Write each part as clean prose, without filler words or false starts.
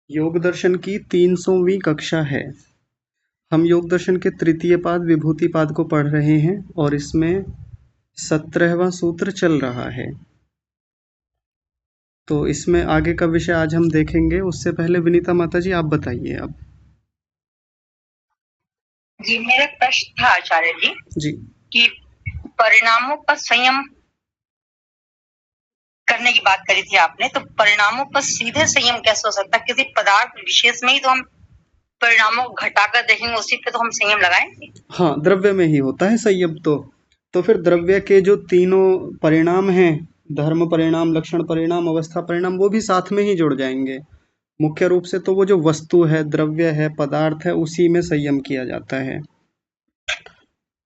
योग दर्शन की 300वीं कक्षा है। हम योग दर्शन के तृतीय पाद विभूति पाद को पढ़ रहे हैं और इसमें 17वां सूत्र चल रहा है। तो इसमें आगे का विषय आज हम देखेंगे। उससे पहले विनीता माता जी आप बताइए अब। जी, मेरा प्रश्न था आचार्य जी कि परिणामों पर संयम करने की बात करी थी आपने, तो परिणामों पर सीधे संयम कैसे हो सकता है? किसी पदार्थ विशेष में ही तो हम परिणामों को घटाकर देखेंगे, उसी पे तो हम संयम लगाएंगे। हाँ, द्रव्य में ही होता है संयम तो फिर द्रव्य के जो तीनों परिणाम हैं, धर्म परिणाम, लक्षण परिणाम, अवस्था परिणाम, वो भी साथ में ही जुड़ जाएंगे। मुख्य रूप से तो वो जो वस्तु है, द्रव्य है, पदार्थ है, उसी में संयम किया जाता है।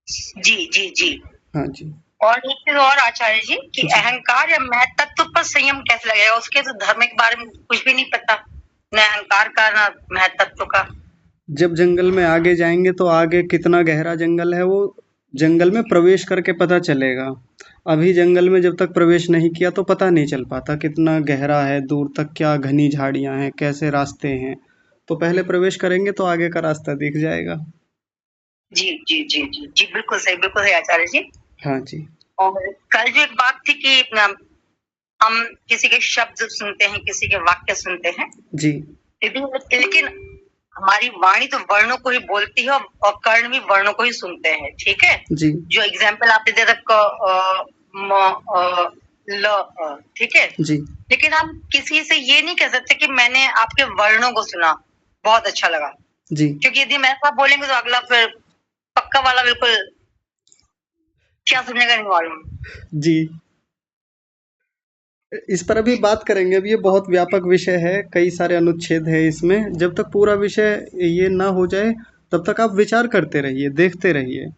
जी जी जी। हाँ जी। और एक चीज और आचार्य जी कि अहंकार या महत्त्व पर संयम कैसे लगेगा? उसके तो धर्म के बारे में कुछ भी नहीं पता, न अहंकार का न महत्त्व का। जब जंगल में आगे जाएंगे तो आगे कितना गहरा जंगल है वो जंगल में प्रवेश करके पता चलेगा। अभी जंगल में जब तक प्रवेश नहीं किया तो पता नहीं चल पाता कितना गहरा है, दूर तक क्या घनी झाड़ियां हैं, कैसे रास्ते हैं। तो पहले प्रवेश करेंगे तो आगे का रास्ता दिख जाएगा। जी जी जी जी जी, बिल्कुल सही आचार्य जी। हाँ जी। और कल जो एक बात थी कि हम किसी के शब्द सुनते हैं, किसी के वाक्य सुनते हैं जी। लेकिन हमारी वाणी तो वर्णों को ही बोलती है और कर्ण भी वर्णों को ही सुनते हैं, ठीक है जी। जो एग्जाम्पल आपने दे रखा ल, ठीक है जी। लेकिन हम किसी से ये नहीं कह सकते कि मैंने आपके वर्णों को सुना, बहुत अच्छा लगा जी। क्योंकि यदि हम ऐसा बोलेंगे तो अगला फिर पक्का वाला बिल्कुल क्या सुनेगा नहीं मालूम। जी, इस पर अभी बात करेंगे। अब ये बहुत व्यापक विषय है, कई सारे अनुच्छेद है इसमें। जब तक पूरा विषय ये ना हो जाए तब तक आप विचार करते रहिए, देखते रहिए।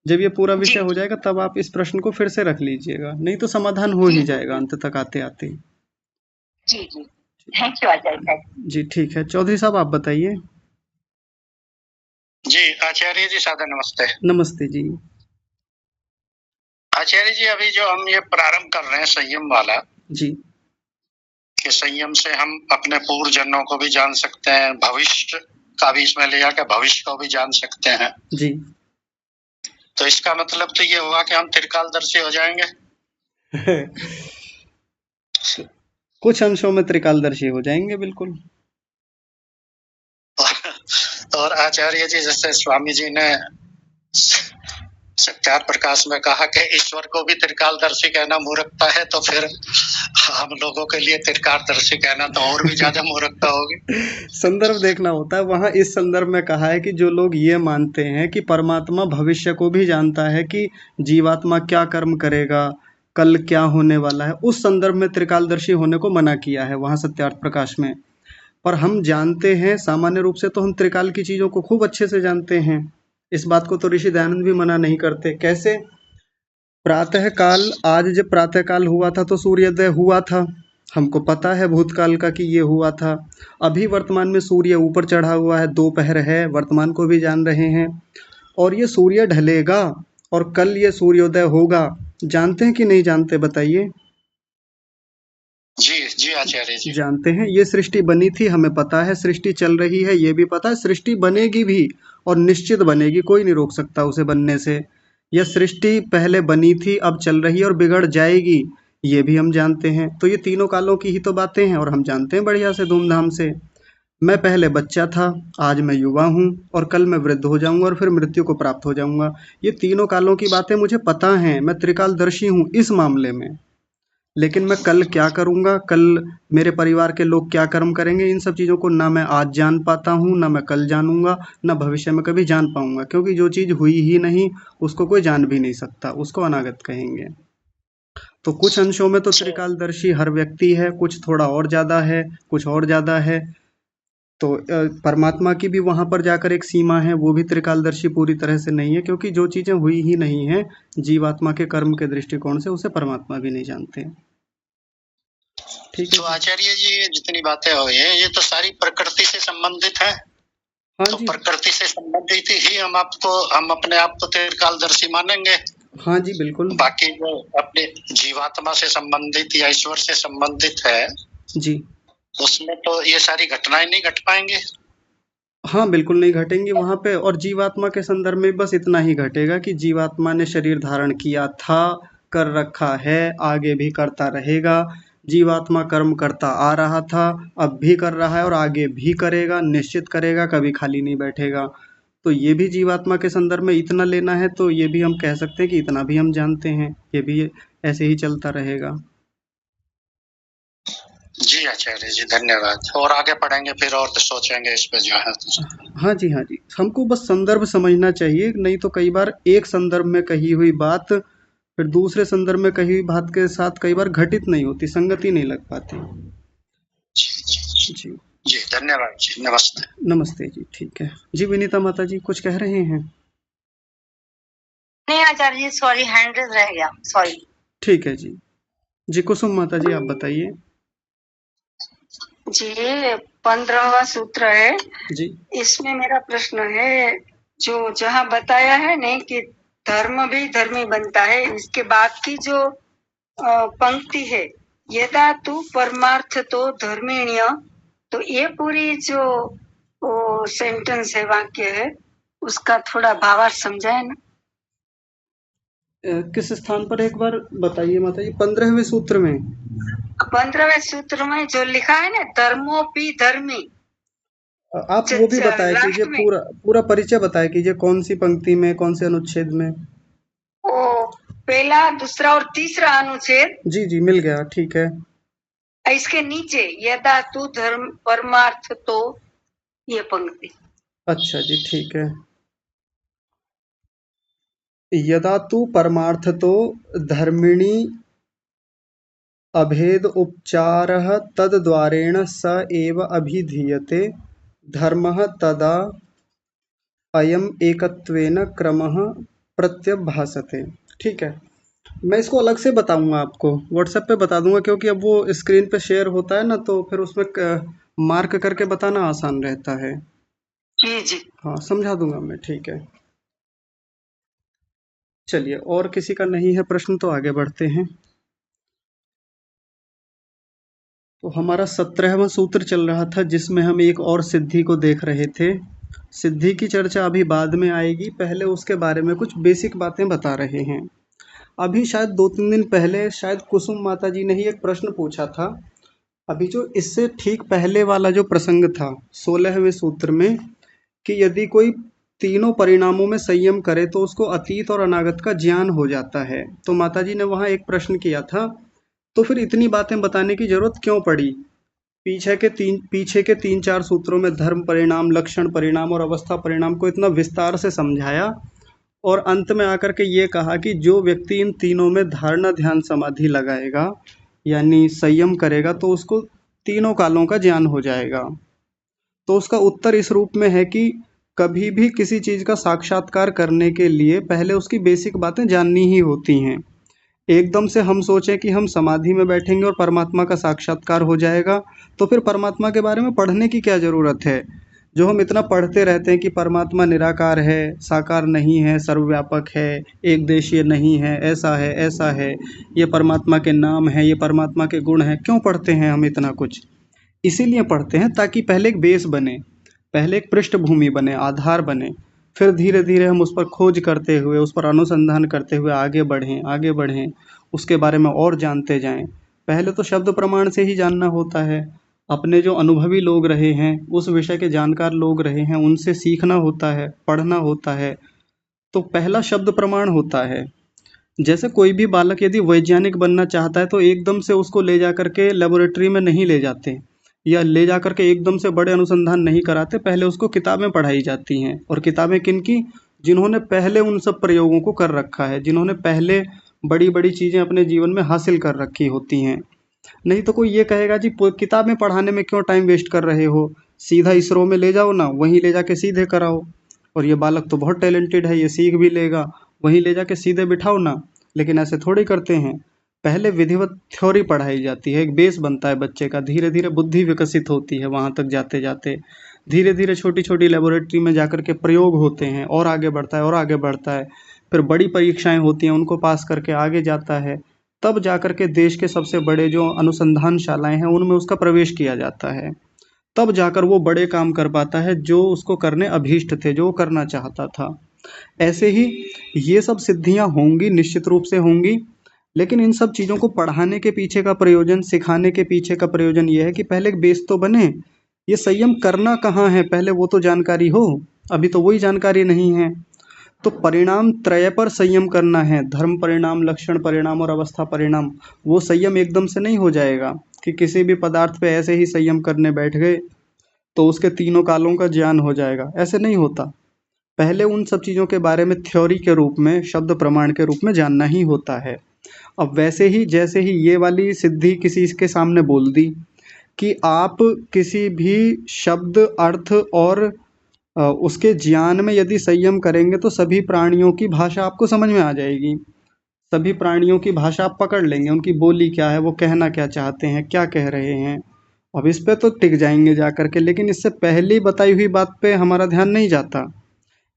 जब ये पूरा विषय हो जाएगा तब आप इस प्रश्न को फिर से रख लीजिएगा, नहीं तो समाधान हो ही जाएगा अंत तक आते आते। जी जी, थैंक यू आचार्य जी ठीक है। चौधरी साहब आप बताइए। जी आचार्य जी सादर नमस्ते। नमस्ते जी। आचार्य जी अभी जो हम ये प्रारंभ कर रहे हैं संयम वाला जी, कि संयम से हम अपने पूर्व जन्मों को भी जान सकते हैं, भविष्य का भी इसमें लिया कि भविष्य को भी जान सकते हैं जी। तो इसका मतलब तो ये हुआ कि हम त्रिकालदर्शी हो जाएंगे। कुछ अंशों में त्रिकालदर्शी हो जाएंगे बिल्कुल। और आचार्य जी जैसे स्वामी जी ने सत्यार प्रकाश में कहा कि ईश्वर को भी त्रिकालदर्शी कहना मूर्खता है, तो फिर हम लोगों के लिए त्रिकालदर्शी कहना तो और भी ज्यादा मूर्खता होगी। संदर्भ देखना होता है। वहां इस संदर्भ में कहा है कि जो लोग ये मानते हैं कि परमात्मा भविष्य को भी जानता है कि जीवात्मा क्या कर्म करेगा, कल क्या होने वाला है, उस संदर्भ में त्रिकालदर्शी होने को मना किया है वहां सत्यार्थ प्रकाश में। पर हम जानते हैं सामान्य रूप से तो हम त्रिकाल की चीजों को खूब अच्छे से जानते हैं। इस बात को तो ऋषि दयानंद भी मना नहीं करते। कैसे? प्रातः काल, आज जब प्रातः काल हुआ था तो सूर्योदय हुआ था, हमको पता है भूतकाल का कि ये हुआ था। अभी वर्तमान में सूर्य ऊपर चढ़ा हुआ है, दोपहर है, वर्तमान को भी जान रहे हैं। और ये सूर्य ढलेगा और कल ये सूर्योदय होगा, जानते हैं कि नहीं जानते बताइए? जी जी आचार्य जी जानते हैं। ये सृष्टि बनी थी, हमें पता है सृष्टि चल रही है, ये भी पता है सृष्टि बनेगी भी और निश्चित बनेगी, कोई नहीं रोक सकता उसे बनने से। यह सृष्टि पहले बनी थी, अब चल रही है और बिगड़ जाएगी, ये भी हम जानते हैं। तो ये तीनों कालों की ही तो बातें हैं और हम जानते हैं बढ़िया से, धूमधाम से। मैं पहले बच्चा था, आज मैं युवा हूँ और कल मैं वृद्ध हो जाऊंगा और फिर मृत्यु को प्राप्त हो जाऊंगा। ये तीनों कालों की बातें मुझे पता हैं, मैं त्रिकालदर्शी हूँ इस मामले में। लेकिन मैं कल क्या करूँगा, कल मेरे परिवार के लोग क्या कर्म करेंगे, इन सब चीज़ों को ना मैं आज जान पाता हूँ, ना मैं कल जानूंगा, ना भविष्य में कभी जान पाऊंगा। क्योंकि जो चीज़ हुई ही नहीं उसको कोई जान भी नहीं सकता, उसको अनागत कहेंगे। तो कुछ अंशों में तो त्रिकालदर्शी हर व्यक्ति है, कुछ थोड़ा और ज़्यादा है, कुछ और ज़्यादा है। तो परमात्मा की भी वहाँ पर जाकर एक सीमा है, वो भी त्रिकालदर्शी पूरी तरह से नहीं है, क्योंकि जो चीज़ें हुई ही नहीं हैं जीवात्मा के कर्म के दृष्टिकोण से, उसे परमात्मा भी नहीं जानते। ठीक है। तो आचार्य जी ये जितनी बातें हुई हैं ये तो सारी प्रकृति से संबंधित है। हाँ तो जी। प्रकृति से संबंधित ही हम अपने आप को त्रिकालदर्शी मानेंगे। हाँ जी बिल्कुल। बाकी जो अपने जीवात्मा से संबंधित या ईश्वर से संबंधित है जी उसमें तो ये सारी घटनाएं नहीं घट पाएंगे। हाँ, बिल्कुल नहीं घटेंगी वहाँ पे, और जीवात्मा के संदर्भ में बस इतना ही घटेगा कि जीवात्मा ने शरीर धारण किया था, कर रखा है, आगे भी करता रहेगा। जीवात्मा कर्म करता आ रहा था, अब भी कर रहा है और आगे भी करेगा, निश्चित करेगा, कभी खाली नहीं बैठेगा। तो ये भी जीवात्मा के संदर्भ में इतना लेना है, तो ये भी हम कह सकते हैं कि इतना भी हम जानते हैं, ये भी ऐसे ही चलता रहेगा। जी आचार्य जी, धन्यवाद। और आगे पढ़ेंगे फिर और तो सोचेंगे इस पे जो है। हाँ जी, हाँ जी। हमको बस संदर्भ समझना चाहिए, नहीं तो कई बार एक संदर्भ में कही हुई बात फिर दूसरे संदर्भ में कही हुई बात के साथ कई बार घटित नहीं होती, संगति नहीं लग पाती। जी, जी धन्यवाद जी, नमस्ते। नमस्ते जी, ठीक है। जी विनीता माता जी कुछ कह रहे हैं? नहीं आचार्य जी, सॉरी, हैंड रेज रह गया, सॉरी। ठीक है जी। जी कुसुम माता जी आप बताइए। जी, 15वां सूत्र है। जी इसमें मेरा प्रश्न है, जो जहाँ बताया है नहीं कि धर्म भी धर्मी बनता है, इसके बाद की जो पंक्ति है, यदा तू परमार्थ तो धर्मिण्य, तो ये पूरी जो सेंटेंस है, वाक्य है, उसका थोड़ा भावार्थ समझाए ना। किस स्थान पर एक बार बताइए माता जी? 15वें सूत्र में। 15वें सूत्र में जो लिखा है ना, धर्मोपि धर्मी, आप वो भी बताया कीजिए, लास्ट में पूरा पूरा परिचय बताया कीजिए, कौन सी पंक्ति में, कौन से अनुच्छेद में। वो पहला, दूसरा और तीसरा अनुच्छेद। जी जी मिल गया, ठीक है। इसके नीचे यदा तू धर्म परमार्थ तो, ये पंक्ति। अच्छा जी, ठीक है। यदा तू परमार्थतो धर्मिणी अभेद उपचारः तद्द्वारेण स एव अभिधीयते धर्मः तदा अयम एकत्वेन क्रमः प्रत्यभासते। ठीक है, मैं इसको अलग से बताऊंगा, आपको व्हाट्सएप पे बता दूंगा, क्योंकि अब वो स्क्रीन पे शेयर होता है ना, तो फिर उसमें मार्क करके बताना आसान रहता है। जी जी, हाँ समझा दूंगा मैं, ठीक है। चलिए, और किसी का नहीं है प्रश्न तो आगे बढ़ते हैं। तो हमारा 17वां सूत्र चल रहा था, जिसमें हम एक और सिद्धि को देख रहे थे। सिद्धि की चर्चा अभी बाद में आएगी, पहले उसके बारे में कुछ बेसिक बातें बता रहे हैं। अभी शायद 2-3 दिन पहले शायद कुसुम माता जी ने ही एक प्रश्न पूछा था। अभी जो इससे ठीक पहले वाला जो प्रसंग था 16वें सूत्र में, कि यदि कोई तीनों परिणामों में संयम करे तो उसको अतीत और अनागत का ज्ञान हो जाता है। तो माता जी ने वहाँ एक प्रश्न किया था, तो फिर इतनी बातें बताने की जरूरत क्यों पड़ी? पीछे के 3-4 सूत्रों में धर्म परिणाम, लक्षण परिणाम और अवस्था परिणाम को इतना विस्तार से समझाया, और अंत में आकर के ये कहा कि जो व्यक्ति इन तीनों में धारणा ध्यान समाधि लगाएगा, यानी संयम करेगा, तो उसको तीनों कालों का ज्ञान हो जाएगा। तो उसका उत्तर इस रूप में है कि कभी भी किसी चीज़ का साक्षात्कार करने के लिए पहले उसकी बेसिक बातें जाननी ही होती हैं। एकदम से हम सोचें कि हम समाधि में बैठेंगे और परमात्मा का साक्षात्कार हो जाएगा, तो फिर परमात्मा के बारे में पढ़ने की क्या ज़रूरत है? जो हम इतना पढ़ते रहते हैं कि परमात्मा निराकार है, साकार नहीं है, सर्वव्यापक है, एक देशीय नहीं है, ऐसा है, ये परमात्मा के नाम है, ये परमात्मा के गुण हैं, क्यों पढ़ते हैं हम इतना कुछ? इसीलिए पढ़ते हैं ताकि पहले एक बेस बने, पहले एक पृष्ठभूमि बने, आधार बने, फिर धीरे धीरे हम उस पर खोज करते हुए, उस पर अनुसंधान करते हुए आगे बढ़ें, उसके बारे में और जानते जाएं। पहले तो शब्द प्रमाण से ही जानना होता है, अपने जो अनुभवी लोग रहे हैं, उस विषय के जानकार लोग रहे हैं, उनसे सीखना होता है, पढ़ना होता है। तो पहला शब्द प्रमाण होता है। जैसे कोई भी बालक यदि वैज्ञानिक बनना चाहता है, तो एकदम से उसको ले जा करके लेबोरेटरी में नहीं ले जाते, या ले जा करके एकदम से बड़े अनुसंधान नहीं कराते, पहले उसको किताबें पढ़ाई जाती हैं। और किताबें किनकी? जिन्होंने पहले उन सब प्रयोगों को कर रखा है, जिन्होंने पहले बड़ी बड़ी चीज़ें अपने जीवन में हासिल कर रखी होती हैं। नहीं तो कोई ये कहेगा जी किताबें पढ़ाने में क्यों टाइम वेस्ट कर रहे हो, सीधा इसरो में ले जाओ ना, वहीं ले जाके सीधे कराओ, और ये बालक तो बहुत टैलेंटेड है, ये सीख भी लेगा, वहीं ले जाके सीधे बिठाओ ना। लेकिन ऐसे थोड़ी करते हैं, पहले विधिवत थ्योरी पढ़ाई जाती है, एक बेस बनता है बच्चे का, धीरे धीरे बुद्धि विकसित होती है, वहाँ तक जाते जाते धीरे धीरे छोटी छोटी लेबोरेटरी में जाकर के प्रयोग होते हैं, और आगे बढ़ता है और आगे बढ़ता है, फिर बड़ी परीक्षाएं होती हैं, उनको पास करके आगे जाता है, तब जाकर के देश के सबसे बड़े जो अनुसंधानशालाएं हैं उनमें उसका प्रवेश किया जाता है। तब जाकर वो बड़े काम कर पाता है जो उसको करने अभीष्ट थे, जो वो करना चाहता था। ऐसे ही ये सब सिद्धियां होंगी, निश्चित रूप से होंगी, लेकिन इन सब चीज़ों को पढ़ाने के पीछे का प्रयोजन, सिखाने के पीछे का प्रयोजन ये है कि पहले एक बेस तो बने। ये संयम करना कहाँ है, पहले वो तो जानकारी हो। अभी तो वही जानकारी नहीं है। तो परिणाम त्रय पर संयम करना है, धर्म परिणाम, लक्षण परिणाम और अवस्था परिणाम। वो संयम एकदम से नहीं हो जाएगा कि किसी भी पदार्थ पे ऐसे ही संयम करने बैठ गए तो उसके तीनों कालों का ज्ञान हो जाएगा, ऐसे नहीं होता। पहले उन सब चीज़ों के बारे में थ्योरी के रूप में, शब्द प्रमाण के रूप में जानना ही होता है। अब वैसे ही जैसे ही ये वाली सिद्धि किसी के सामने बोल दी कि आप किसी भी शब्द, अर्थ और उसके ज्ञान में यदि संयम करेंगे तो सभी प्राणियों की भाषा आपको समझ में आ जाएगी। सभी प्राणियों की भाषा आप पकड़ लेंगे, उनकी बोली क्या है, वो कहना क्या चाहते हैं, क्या कह रहे हैं। अब इस पे तो टिक जाएंगे जा करके, लेकिन इससे पहले बताई हुई बात पे हमारा ध्यान नहीं जाता।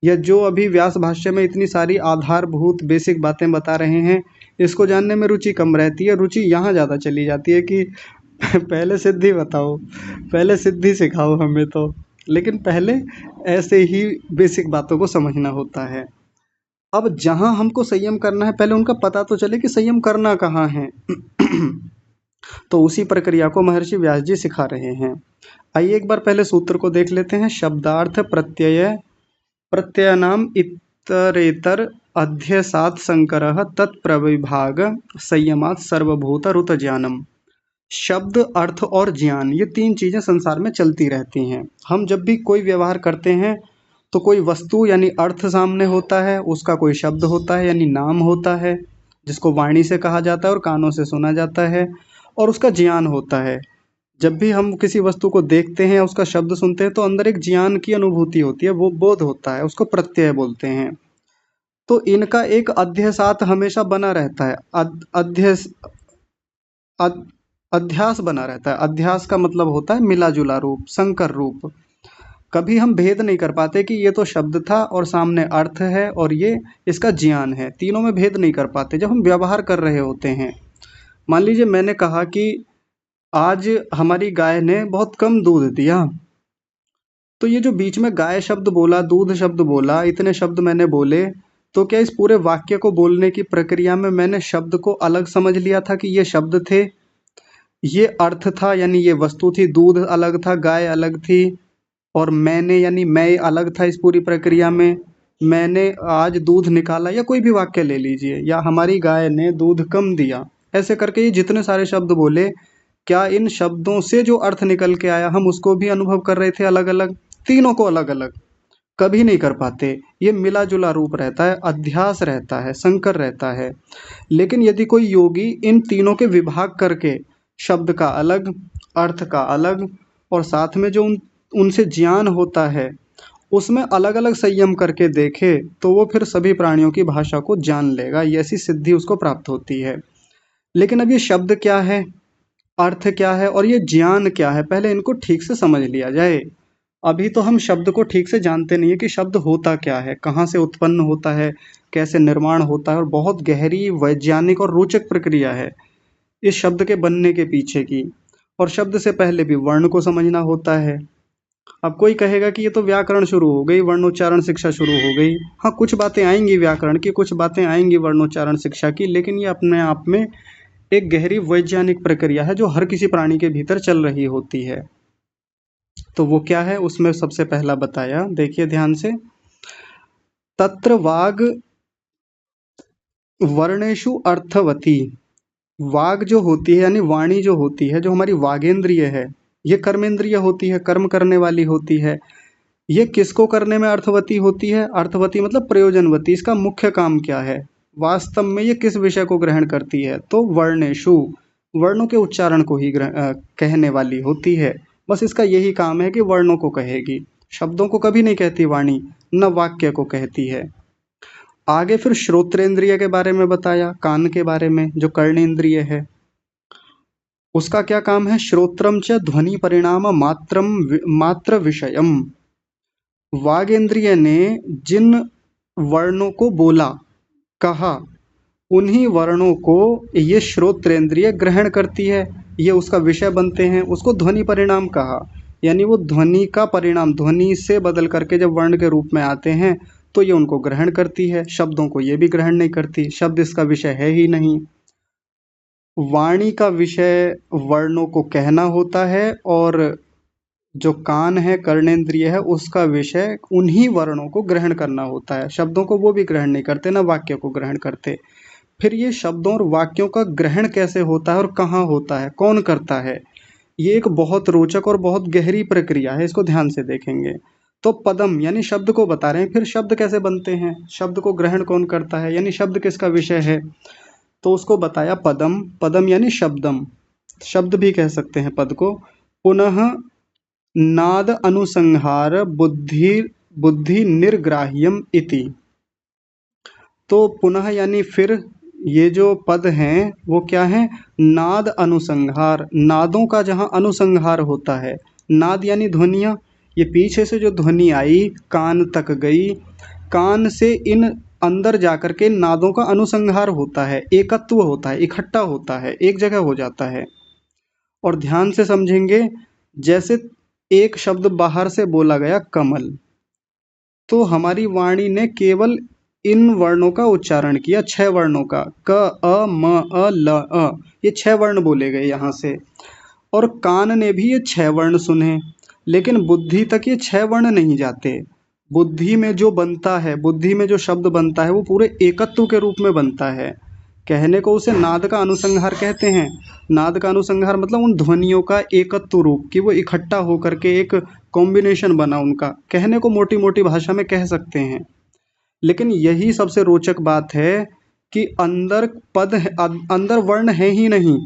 या जो अभी व्यास भाष्य में इतनी सारी आधारभूत बेसिक बातें बता रहे हैं, इसको जानने में रुचि कम रहती है। रुचि यहाँ ज़्यादा चली जाती है कि पहले सिद्धि बताओ, पहले सिद्धि सिखाओ हमें तो। लेकिन पहले ऐसे ही बेसिक बातों को समझना होता है। अब जहाँ हमको संयम करना है, पहले उनका पता तो चले कि संयम करना कहाँ है। तो उसी प्रक्रिया को महर्षि व्यास जी सिखा रहे हैं। आइए एक बार पहले सूत्र को देख लेते हैं। शब्दार्थ प्रत्यय प्रत्ययनाम इतरेतर अध्यसात संकरः तत्प्रविभाग संयमात सर्वभूत रुत ज्ञानम। शब्द, अर्थ और ज्ञान, ये तीन चीजें संसार में चलती रहती हैं। हम जब भी कोई व्यवहार करते हैं तो कोई वस्तु यानी अर्थ सामने होता है, उसका कोई शब्द होता है यानी नाम होता है जिसको वाणी से कहा जाता है और कानों से सुना जाता है, और उसका ज्ञान होता है। जब भी हम किसी वस्तु को देखते हैं, उसका शब्द सुनते हैं तो अंदर एक ज्ञान की अनुभूति होती है, वो बोध होता है, उसको प्रत्यय बोलते हैं। तो इनका एक अध्यसात हमेशा बना रहता है, अध्यस अध्यास बना रहता है। अध्यास का मतलब होता है मिला जुला रूप, संकर रूप। कभी हम भेद नहीं कर पाते कि ये तो शब्द था और सामने अर्थ है और ये इसका ज्ञान है, तीनों में भेद नहीं कर पाते जब हम व्यवहार कर रहे होते हैं। मान लीजिए मैंने कहा कि आज हमारी गाय ने बहुत कम दूध दिया, तो ये जो बीच में गाय शब्द बोला, दूध शब्द बोला, इतने शब्द मैंने बोले, तो क्या इस पूरे वाक्य को बोलने की प्रक्रिया में मैंने शब्द को अलग समझ लिया था कि ये शब्द थे, ये अर्थ था यानी ये वस्तु थी, दूध अलग था, गाय अलग थी, और मैंने यानी मैं अलग था इस पूरी प्रक्रिया में। मैंने आज दूध निकाला, या कोई भी वाक्य ले लीजिए, या हमारी गाय ने दूध कम दिया, ऐसे करके ये जितने सारे शब्द बोले, क्या इन शब्दों से जो अर्थ निकल के आया हम उसको भी अनुभव कर रहे थे अलग अलग? तीनों को अलग अलग कभी नहीं कर पाते। ये मिला जुला रूप रहता है, अध्यास रहता है, संकर रहता है। लेकिन यदि कोई योगी इन तीनों के विभाग करके शब्द का अलग, अर्थ का अलग, और साथ में जो उनसे ज्ञान होता है उसमें अलग अलग संयम करके देखे, तो वो फिर सभी प्राणियों की भाषा को जान लेगा। ये ऐसी सिद्धि उसको प्राप्त होती है। लेकिन अब ये शब्द क्या है, अर्थ क्या है और ये ज्ञान क्या है, पहले इनको ठीक से समझ लिया जाए। अभी तो हम शब्द को ठीक से जानते नहीं है कि शब्द होता क्या है, कहाँ से उत्पन्न होता है, कैसे निर्माण होता है, और बहुत गहरी वैज्ञानिक और रोचक प्रक्रिया है इस शब्द के बनने के पीछे की। और शब्द से पहले भी वर्ण को समझना होता है। अब कोई कहेगा कि ये तो व्याकरण शुरू हो गई, वर्णोच्चारण शिक्षा शुरू हो गई। हाँ, कुछ बातें आएंगी व्याकरण की, कुछ बातें आएंगी वर्णोच्चारण शिक्षा की, लेकिन ये अपने आप में एक गहरी वैज्ञानिक प्रक्रिया है जो हर किसी प्राणी के भीतर चल रही होती है। तो वो क्या है, उसमें सबसे पहला बताया, देखिए ध्यान से। तत्र वाग वर्णेषु अर्थवती। वाग जो होती है यानी वाणी जो होती है, जो हमारी वागेंद्रिय है, ये कर्मेंद्रिय होती है, कर्म करने वाली होती है। ये किसको करने में अर्थवती होती है? अर्थवती मतलब प्रयोजनवती। इसका मुख्य काम क्या है, वास्तव में ये किस विषय को ग्रहण करती है? तो वर्णेषु, वर्णों के उच्चारण को ही कहने वाली होती है। बस इसका यही काम है कि वर्णों को कहेगी, शब्दों को कभी नहीं कहती वाणी, न वाक्य को कहती है। आगे फिर श्रोत्रेंद्रिय के बारे में बताया, कान के बारे में, जो कर्णेंद्रिय है, उसका क्या काम है? श्रोत्रम च ध्वनि परिणाम मात्र विषयम। वागेंद्रिय ने जिन वर्णों को बोला, कहा, उन्हीं वर्णों को ये श्रोत्रेंद्रिय ग्रहण करती है, ये उसका विषय बनते हैं। उसको ध्वनि परिणाम कहा, यानी वो ध्वनि का परिणाम, ध्वनि से बदल करके जब वर्ण के रूप में आते हैं तो ये उनको ग्रहण करती है। शब्दों को ये भी ग्रहण नहीं करती, शब्द इसका विषय है ही नहीं। वाणी का विषय वर्णों को कहना होता है, और जो कान है, कर्णेंद्रिय है, उसका विषय उन्हीं वर्णों को ग्रहण करना होता है। शब्दों को वो भी ग्रहण नहीं करते, ना वाक्य को ग्रहण करते। फिर ये शब्दों और वाक्यों का ग्रहण कैसे होता है और कहाँ होता है, कौन करता है, ये एक बहुत रोचक और बहुत गहरी प्रक्रिया है, इसको ध्यान से देखेंगे। तो पदम यानी शब्द को बता रहे हैं, फिर शब्द कैसे बनते हैं, शब्द को ग्रहण कौन करता है, यानी शब्द किसका विषय है, तो उसको बताया पदम। पदम यानी शब्दम, शब्द भी कह सकते हैं पद को। पुनः नाद अनुसंहार बुद्धि निर्ग्राह्यम इति। तो पुनः यानी फिर, ये जो पद हैं वो क्या है, नाद अनुसंहार, नादों का जहाँ अनुसंहार होता है। नाद यानी ध्वनियाँ, ये पीछे से जो ध्वनि आई कान तक गई, कान से इन अंदर जाकर के नादों का अनुसंहार होता है, एकत्व होता है, इकट्ठा होता है, एक जगह हो जाता है। और ध्यान से समझेंगे, जैसे एक शब्द बाहर से बोला गया कमल, तो हमारी वाणी ने केवल इन वर्णों का उच्चारण किया, 6 वर्णों का, क अ म अ ल अ, ये 6 वर्ण बोले गए यहाँ से। और कान ने भी ये 6 वर्ण सुने, लेकिन बुद्धि तक ये 6 वर्ण नहीं जाते। बुद्धि में जो बनता है, बुद्धि में जो शब्द बनता है वो पूरे एकत्व के रूप में बनता है। कहने को उसे नाद का अनुसंहार कहते हैं। नाद का अनुसंहार मतलब उन ध्वनियों का एकत्व रूप, कि वो इकट्ठा होकर के एक कॉम्बिनेशन बना उनका, कहने को मोटी मोटी भाषा में कह सकते हैं। लेकिन यही सबसे रोचक बात है कि अंदर पद है, अंदर वर्ण है ही नहीं।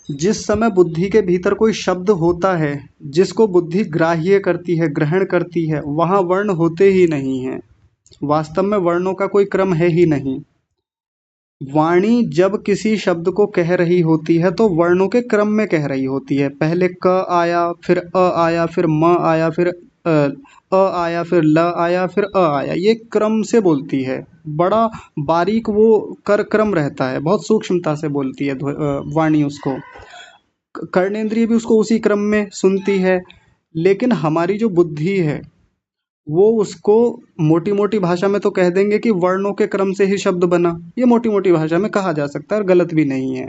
जिस समय बुद्धि के भीतर कोई शब्द होता है जिसको बुद्धि ग्राह्य करती है, ग्रहण करती है, वहाँ वर्ण होते ही नहीं हैं। वास्तव में वर्णों का कोई क्रम है ही नहीं। वाणी जब किसी शब्द को कह रही होती है तो वर्णों के क्रम में कह रही होती है। पहले क आया, फिर अ आया, फिर म आया, फिर अ आया, फिर ल आया, फिर अ आया, ये क्रम से बोलती है। बड़ा बारीक वो क्रम रहता है, बहुत सूक्ष्मता से बोलती है वाणी उसको। कर्णेंद्रिय भी उसको उसी क्रम में सुनती है। लेकिन हमारी जो बुद्धि है वो उसको मोटी मोटी भाषा में तो कह देंगे कि वर्णों के क्रम से ही शब्द बना, ये मोटी मोटी भाषा में कहा जा सकता है और गलत भी नहीं है।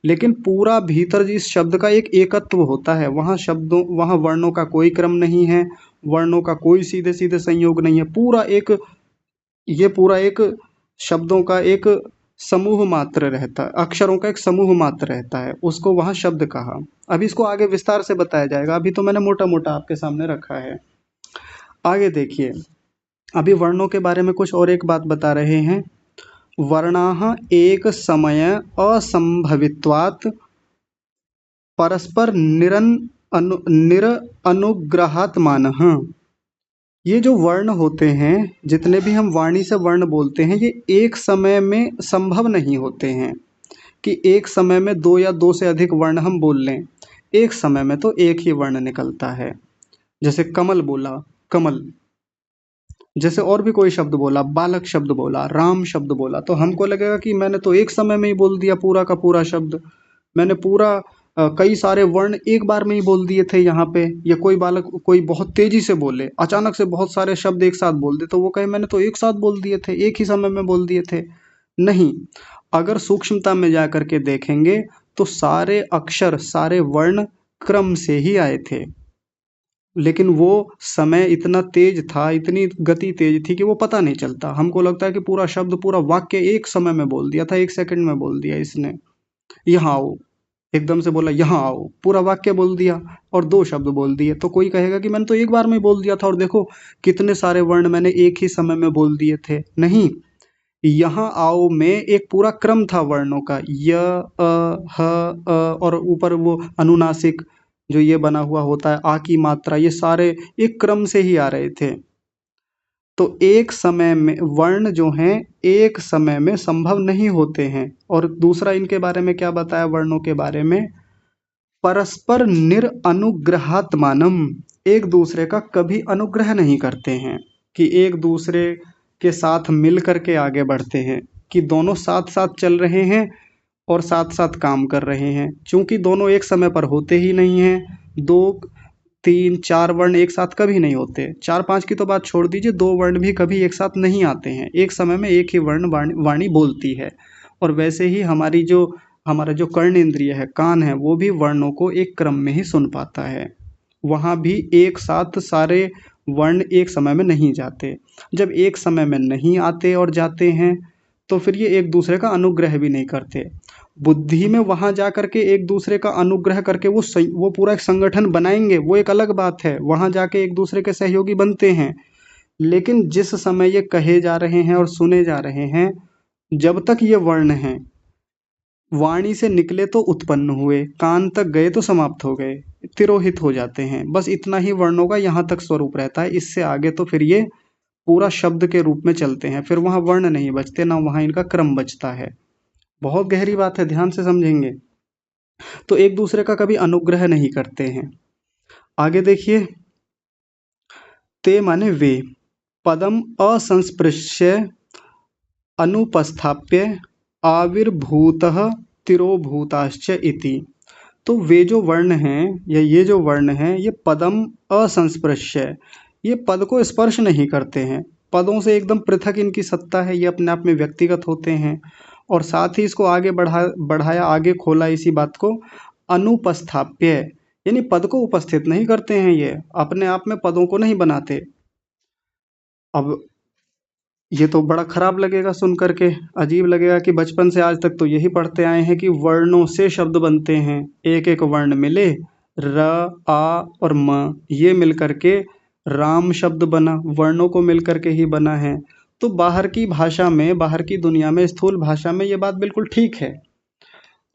लेकिन पूरा भीतर जिस शब्द का एक एकत्व होता है, वहाँ वर्णों का कोई क्रम नहीं है, वर्णों का कोई सीधे सीधे संयोग नहीं है। पूरा एक शब्दों का एक समूह मात्र रहता है, अक्षरों का एक समूह मात्र रहता है, उसको वहाँ शब्द कहा। अभी इसको आगे विस्तार से बताया जाएगा, अभी तो मैंने मोटा मोटा आपके सामने रखा है। आगे देखिए, अभी वर्णों के बारे में कुछ और एक बात बता रहे हैं। वर्णाः एक समय असंभवित्वात् परस्पर निरनुग्रहात्मानः। ये जो वर्ण होते हैं, जितने भी हम वाणी से वर्ण बोलते हैं, ये एक समय में संभव नहीं होते हैं कि एक समय में 2 या 2 से अधिक वर्ण हम बोल लें। एक समय में तो एक ही वर्ण निकलता है। जैसे कमल बोला, कमल, जैसे और भी कोई शब्द बोला, बालक शब्द बोला, राम शब्द बोला, तो हमको लगेगा कि मैंने तो एक समय में ही बोल दिया पूरा का पूरा शब्द, मैंने पूरा कई सारे वर्ण एक बार में ही बोल दिए थे यहाँ पे। या कोई बालक कोई बहुत तेजी से बोले, अचानक से बहुत सारे शब्द एक साथ बोल दे, तो वो कहे मैंने तो एक साथ बोल दिए थे, एक ही समय में बोल दिए थे। नहीं, अगर सूक्ष्मता में जा करके देखेंगे तो सारे अक्षर, सारे वर्ण क्रम से ही आए थे। लेकिन वो समय इतना तेज था, इतनी गति तेज थी कि वो पता नहीं चलता। हमको लगता है कि पूरा शब्द, पूरा वाक्य एक समय में बोल दिया था, 1 सेकंड में बोल दिया इसने। यहाँ आओ, एकदम से बोला यहाँ आओ, पूरा वाक्य बोल दिया और 2 शब्द बोल दिए। तो कोई कहेगा कि मैंने तो एक बार में बोल दिया था और देखो कितने सारे वर्ण मैंने एक ही समय में बोल दिए थे। नहीं, यहाँ आओ में एक पूरा क्रम था वर्णों का, य अ ह अ, और ऊपर वो अनुनासिक जो ये बना हुआ होता है, आ की मात्रा, ये सारे एक क्रम से ही आ रहे थे। तो एक समय में वर्ण जो हैं एक समय में संभव नहीं होते हैं। और दूसरा इनके बारे में क्या बताया वर्णों के बारे में, परस्पर निरनुग्रहात्मानम, एक दूसरे का कभी अनुग्रह नहीं करते हैं कि एक दूसरे के साथ मिल करके आगे बढ़ते हैं। कि दोनों साथ साथ चल रहे हैं और साथ साथ काम कर रहे हैं। चूंकि दोनों एक समय पर होते ही नहीं हैं, 2, 3, 4 वर्ण एक साथ कभी नहीं होते। 4, 5 की तो बात छोड़ दीजिए, 2 वर्ण भी कभी एक साथ नहीं आते हैं। एक समय में एक ही वर्ण वाणी बोलती है। और वैसे ही हमारा जो कर्ण इंद्रिय है, कान है, वो भी वर्णों को एक क्रम में ही सुन पाता है। वहाँ भी एक साथ सारे वर्ण एक समय में नहीं जाते। जब एक समय में नहीं आते और जाते हैं तो फिर ये एक दूसरे का अनुग्रह भी नहीं करते। बुद्धि में वहाँ जा करके एक दूसरे का अनुग्रह करके वो पूरा एक संगठन बनाएंगे, वो एक अलग बात है, वहाँ जाके एक दूसरे के सहयोगी बनते हैं। लेकिन जिस समय ये कहे जा रहे हैं और सुने जा रहे हैं, जब तक ये वर्ण हैं, वाणी से निकले तो उत्पन्न हुए, कान तक गए तो समाप्त हो गए, तिरोहित हो जाते हैं। बस इतना ही वर्णों का यहाँ तक स्वरूप रहता है। इससे आगे तो फिर ये पूरा शब्द के रूप में चलते हैं, फिर वहाँ वर्ण नहीं बचते, ना वहाँ इनका क्रम बचता है। बहुत गहरी बात है, ध्यान से समझेंगे। तो एक दूसरे का कभी अनुग्रह नहीं करते हैं। आगे देखिए, ते माने वे, पदम असंस्पृश्य अनुपस्थाप्य आविर्भूतः तिरोभूताश्च इति। तो वे जो वर्ण हैं या ये जो वर्ण हैं, ये पदम असंस्पृश्य, ये पद को स्पर्श नहीं करते हैं। पदों से एकदम पृथक इनकी सत्ता है, ये अपने आप में व्यक्तिगत होते हैं। और साथ ही इसको आगे बढ़ाया, आगे खोला इसी बात को, अनुपस्थाप्य, यानी पद को उपस्थित नहीं करते हैं, ये अपने आप में पदों को नहीं बनाते। अब ये तो बड़ा खराब लगेगा सुन करके, अजीब लगेगा कि बचपन से आज तक तो यही पढ़ते आए हैं कि वर्णों से शब्द बनते हैं। एक एक वर्ण मिले, र, आ और म, ये मिल करके राम शब्द बना, वर्णों को मिल करके ही बना है। तो बाहर की भाषा में, बाहर की दुनिया में, स्थूल भाषा में ये बात बिल्कुल ठीक है,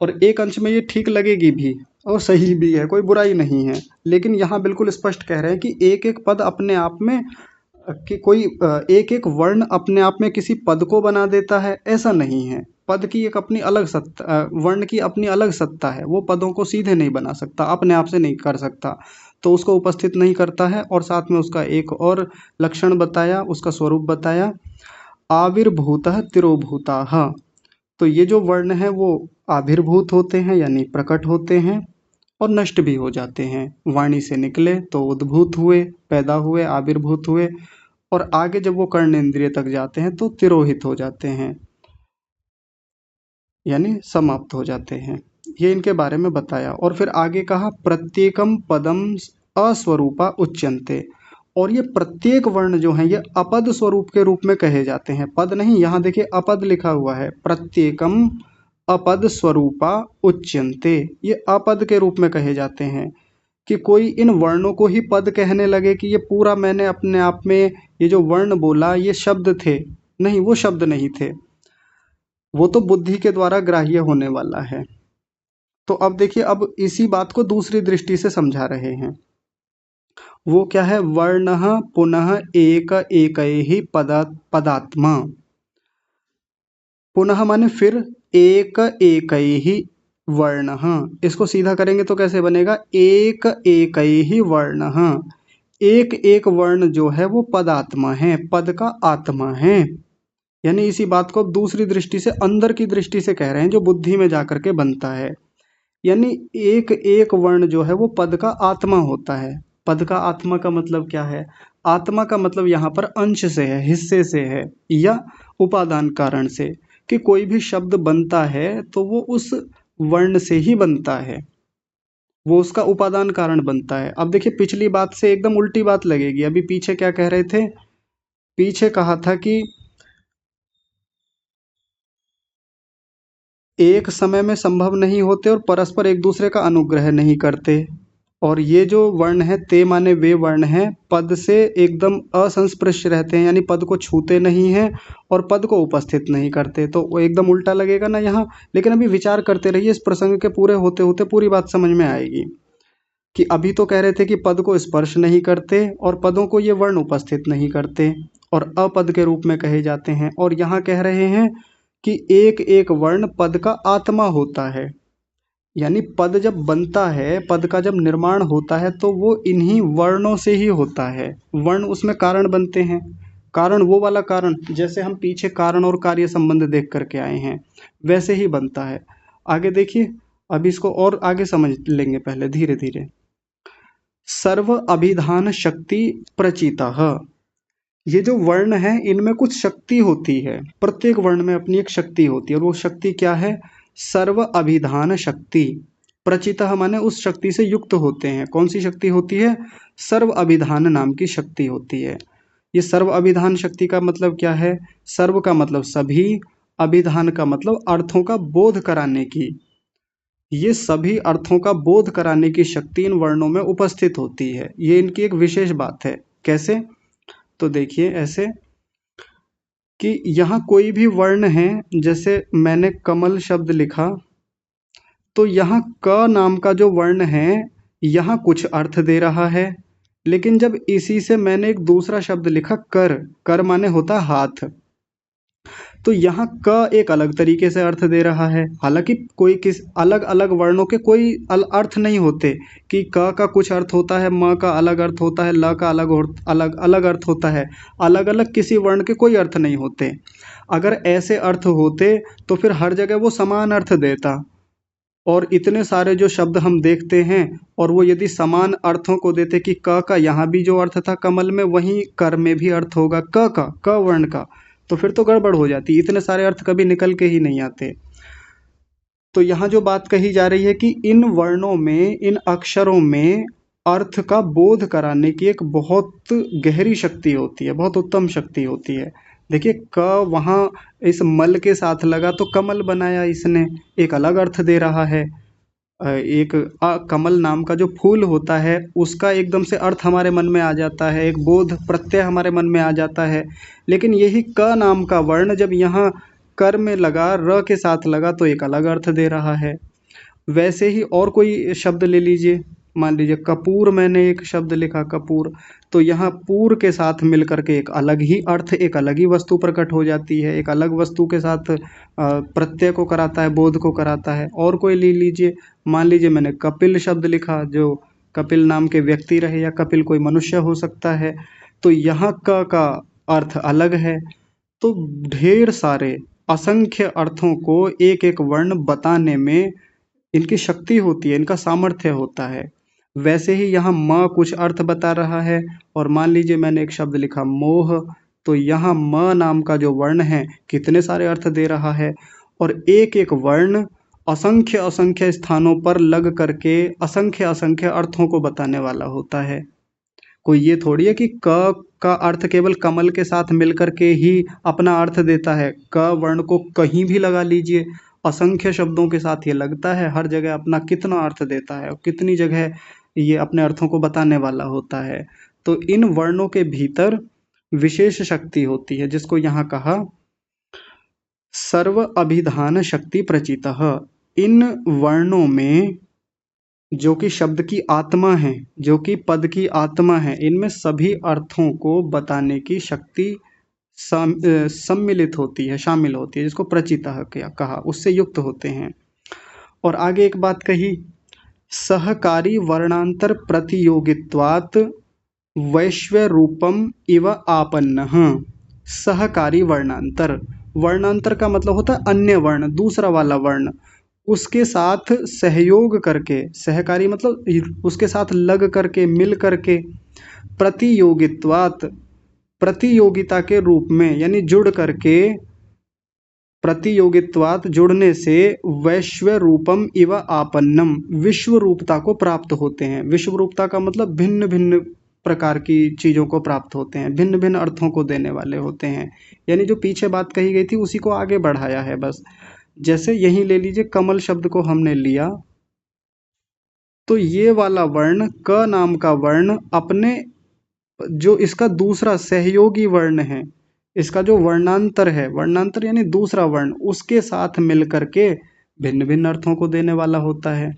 और एक अंश में ये ठीक लगेगी भी और सही भी है, कोई बुराई नहीं है। लेकिन यहाँ बिल्कुल स्पष्ट कह रहे हैं कि एक एक पद अपने आप में, कि कोई एक एक वर्ण अपने आप में किसी पद को बना देता है, ऐसा नहीं है। पद की एक अपनी अलग सत्ता, वर्ण की अपनी अलग सत्ता है। वो पदों को सीधे नहीं बना सकता, अपने आप से नहीं कर सकता, तो उसको उपस्थित नहीं करता है। और साथ में उसका एक और लक्षण बताया, उसका स्वरूप बताया, आविर्भूतः तिरोभूताः। तो ये जो वर्ण है वो आविर्भूत होते हैं, यानी प्रकट होते हैं, और नष्ट भी हो जाते हैं। वाणी से निकले तो उद्भूत हुए, पैदा हुए, आविर्भूत हुए, और आगे जब वो कर्णेंद्रिय तक जाते हैं तो तिरोहित हो जाते हैं, यानी समाप्त हो जाते हैं। ये इनके बारे में बताया। और फिर आगे कहा, प्रत्येकम पदम अस्वरूपा उच्यन्ते। और ये प्रत्येक वर्ण जो हैं, ये अपद स्वरूप के रूप में कहे जाते हैं, पद नहीं। यहाँ देखिए अपद लिखा हुआ है, प्रत्येकम अपद स्वरूपा उच्यन्ते, ये अपद के रूप में कहे जाते हैं। कि कोई इन वर्णों को ही पद कहने लगे कि ये पूरा मैंने अपने आप में ये जो वर्ण बोला ये शब्द थे, नहीं, वो शब्द नहीं थे, वो तो बुद्धि के द्वारा ग्राह्य होने वाला है। तो अब देखिए, अब इसी बात को दूसरी दृष्टि से समझा रहे हैं। वो क्या है, वर्णः पुनः एक एकैहि पदात्मा। पुनः माने फिर, एक एकैहि वर्णः, इसको सीधा करेंगे तो कैसे बनेगा, एक एकैहि वर्णः। एक एक वर्ण जो है वो पदात्मा है, पद का आत्मा है। यानी इसी बात को अब दूसरी दृष्टि से, अंदर की दृष्टि से कह रहे हैं, जो बुद्धि में जाकर के बनता है। यानी एक एक वर्ण जो है वो पद का आत्मा होता है। पद का आत्मा का मतलब क्या है, आत्मा का मतलब यहाँ पर अंश से है, हिस्से से है, या उपादान कारण से। कि कोई भी शब्द बनता है तो वो उस वर्ण से ही बनता है, वो उसका उपादान कारण बनता है। अब देखिए, पिछली बात से एकदम उल्टी बात लगेगी। अभी पीछे क्या कह रहे थे, पीछे कहा था कि एक समय में संभव नहीं होते और परस्पर एक दूसरे का अनुग्रह नहीं करते। और ये जो वर्ण है, ते माने वे वर्ण हैं, पद से एकदम असंस्पृश्य रहते हैं, यानी पद को छूते नहीं हैं और पद को उपस्थित नहीं करते। तो वो एकदम उल्टा लगेगा ना यहाँ। लेकिन अभी विचार करते रहिए, इस प्रसंग के पूरे होते होते पूरी बात समझ में आएगी। कि अभी तो कह रहे थे कि पद को स्पर्श नहीं करते और पदों को ये वर्ण उपस्थित नहीं करते और अपद के रूप में कहे जाते हैं। और यहाँ कह रहे हैं कि एक एक वर्ण पद का आत्मा होता है। यानी पद जब बनता है, पद का जब निर्माण होता है, तो वो इन्हीं वर्णों से ही होता है। वर्ण उसमें कारण बनते हैं, कारण वो वाला कारण, जैसे हम पीछे कारण और कार्य संबंध देख करके आए हैं वैसे ही बनता है। आगे देखिए, अब इसको और आगे समझ लेंगे पहले धीरे धीरे। सर्व अभिधान शक्ति प्रचितः, ये जो वर्ण है इनमें कुछ शक्ति होती है, प्रत्येक वर्ण में अपनी एक शक्ति होती है, और वो शक्ति क्या है? सर्व अभिधान शक्ति प्रचितः, माने उस शक्ति से युक्त होते हैं। कौन सी शक्ति होती है? सर्व अभिधान नाम की शक्ति होती है। ये सर्व अभिधान शक्ति का मतलब क्या है? सर्व का मतलब सभी, अभिधान का मतलब अर्थों का बोध कराने की। ये सभी अर्थों का बोध कराने की शक्ति इन वर्णों में उपस्थित होती है। ये इनकी एक विशेष बात है। कैसे? तो देखिए ऐसे कि यहाँ कोई भी वर्ण है, जैसे मैंने कमल शब्द लिखा, तो यहाँ क नाम का जो वर्ण है यहाँ कुछ अर्थ दे रहा है, लेकिन जब इसी से मैंने एक दूसरा शब्द लिखा कर, कर माने होता हाथ, तो यहाँ क एक अलग तरीके से अर्थ दे रहा है। हालांकि कोई किस अलग अलग वर्णों के कोई अर्थ नहीं होते कि क का कुछ अर्थ होता है, म का अलग अर्थ होता है, ल का अलग अलग अर्थ होता है, अलग अलग किसी वर्ण के कोई अर्थ नहीं होते। अगर ऐसे अर्थ होते तो फिर हर जगह वो समान अर्थ देता, और इतने सारे जो शब्द हम देखते हैं और वो यदि समान अर्थों को देते कि क का यहाँ भी जो अर्थ था कमल में, वहीं कर में भी अर्थ होगा क वर्ण का, तो फिर तो गड़बड़ हो जाती, इतने सारे अर्थ कभी निकल के ही नहीं आते। तो यहाँ जो बात कही जा रही है कि इन वर्णों में, इन अक्षरों में अर्थ का बोध कराने की एक बहुत गहरी शक्ति होती है, बहुत उत्तम शक्ति होती है। देखिए क वहाँ इस मल के साथ लगा तो कमल बनाया इसने, एक अलग अर्थ दे रहा है। एक कमल नाम का जो फूल होता है उसका एकदम से अर्थ हमारे मन में आ जाता है, एक बोध प्रत्यय हमारे मन में आ जाता है। लेकिन यही क नाम का वर्ण जब यहाँ कर में लगा, र के साथ लगा, तो एक अलग अर्थ दे रहा है। वैसे ही और कोई शब्द ले लीजिए, मान लीजिए कपूर, मैंने एक शब्द लिखा कपूर, तो यहाँ पूर के साथ मिल करके एक अलग ही अर्थ, एक अलग ही वस्तु प्रकट हो जाती है, एक अलग वस्तु के साथ प्रत्यय को कराता है, बोध को कराता है। और कोई ले लीजिए, मान लीजिए मैंने कपिल शब्द लिखा, जो कपिल नाम के व्यक्ति रहे या कपिल कोई मनुष्य हो सकता है, तो यहाँ का अर्थ अलग है। तो ढेर सारे असंख्य अर्थों को एक एक वर्ण बताने में इनकी शक्ति होती है, इनका सामर्थ्य होता है। वैसे ही यहाँ म कुछ अर्थ बता रहा है, और मान लीजिए मैंने एक शब्द लिखा मोह, तो यहाँ म नाम का जो वर्ण है कितने सारे अर्थ दे रहा है, और एक एक वर्ण असंख्य असंख्य स्थानों पर लग करके असंख्य असंख्य अर्थों को बताने वाला होता है। कोई ये थोड़ी है कि क का अर्थ केवल कमल के साथ मिलकर के ही अपना अर्थ देता है। क वर्ण को कहीं भी लगा लीजिए, असंख्य शब्दों के साथ ये लगता है, हर जगह अपना कितना अर्थ देता है और कितनी जगह ये अपने अर्थों को बताने वाला होता है। तो इन वर्णों के भीतर विशेष शक्ति होती है, जिसको यहाँ कहा सर्व अभिधान शक्ति प्रचितः। इन वर्णों में जो कि शब्द की आत्मा है, जो कि पद की आत्मा है, इनमें सभी अर्थों को बताने की शक्ति सम्मिलित होती है, शामिल होती है, जिसको प्रचितः कहा, उससे युक्त होते हैं। और आगे एक बात कही, सहकारी वर्णांतर प्रतियोगित्वात् वैश्व रूपम इव आपन्नः। सहकारी वर्णांतर, वर्णांतर का मतलब होता है अन्य वर्ण, दूसरा वाला वर्ण, उसके साथ सहयोग करके, सहकारी मतलब उसके साथ लग करके, मिल करके, प्रतियोगित्वात्, प्रतियोगिता के रूप में, यानी जुड़ करके, प्रतियोगित्वात् जुड़ने से, वैश्व रूपम इव आपन्नम, विश्व रूपता को प्राप्त होते हैं। विश्व रूपता का मतलब भिन्न भिन्न प्रकार की चीज़ों को प्राप्त होते हैं, भिन्न भिन्न अर्थों को देने वाले होते हैं। यानी जो पीछे बात कही गई थी उसी को आगे बढ़ाया है बस। जैसे यही ले लीजिए, कमल शब्द को हमने लिया, तो ये वाला वर्ण क नाम का वर्ण अपने जो इसका दूसरा सहयोगी वर्ण है, इसका जो वर्णांतर है, वर्णांतर यानी दूसरा वर्ण, उसके साथ मिल करके भिन्न भिन्न अर्थों को देने वाला होता है।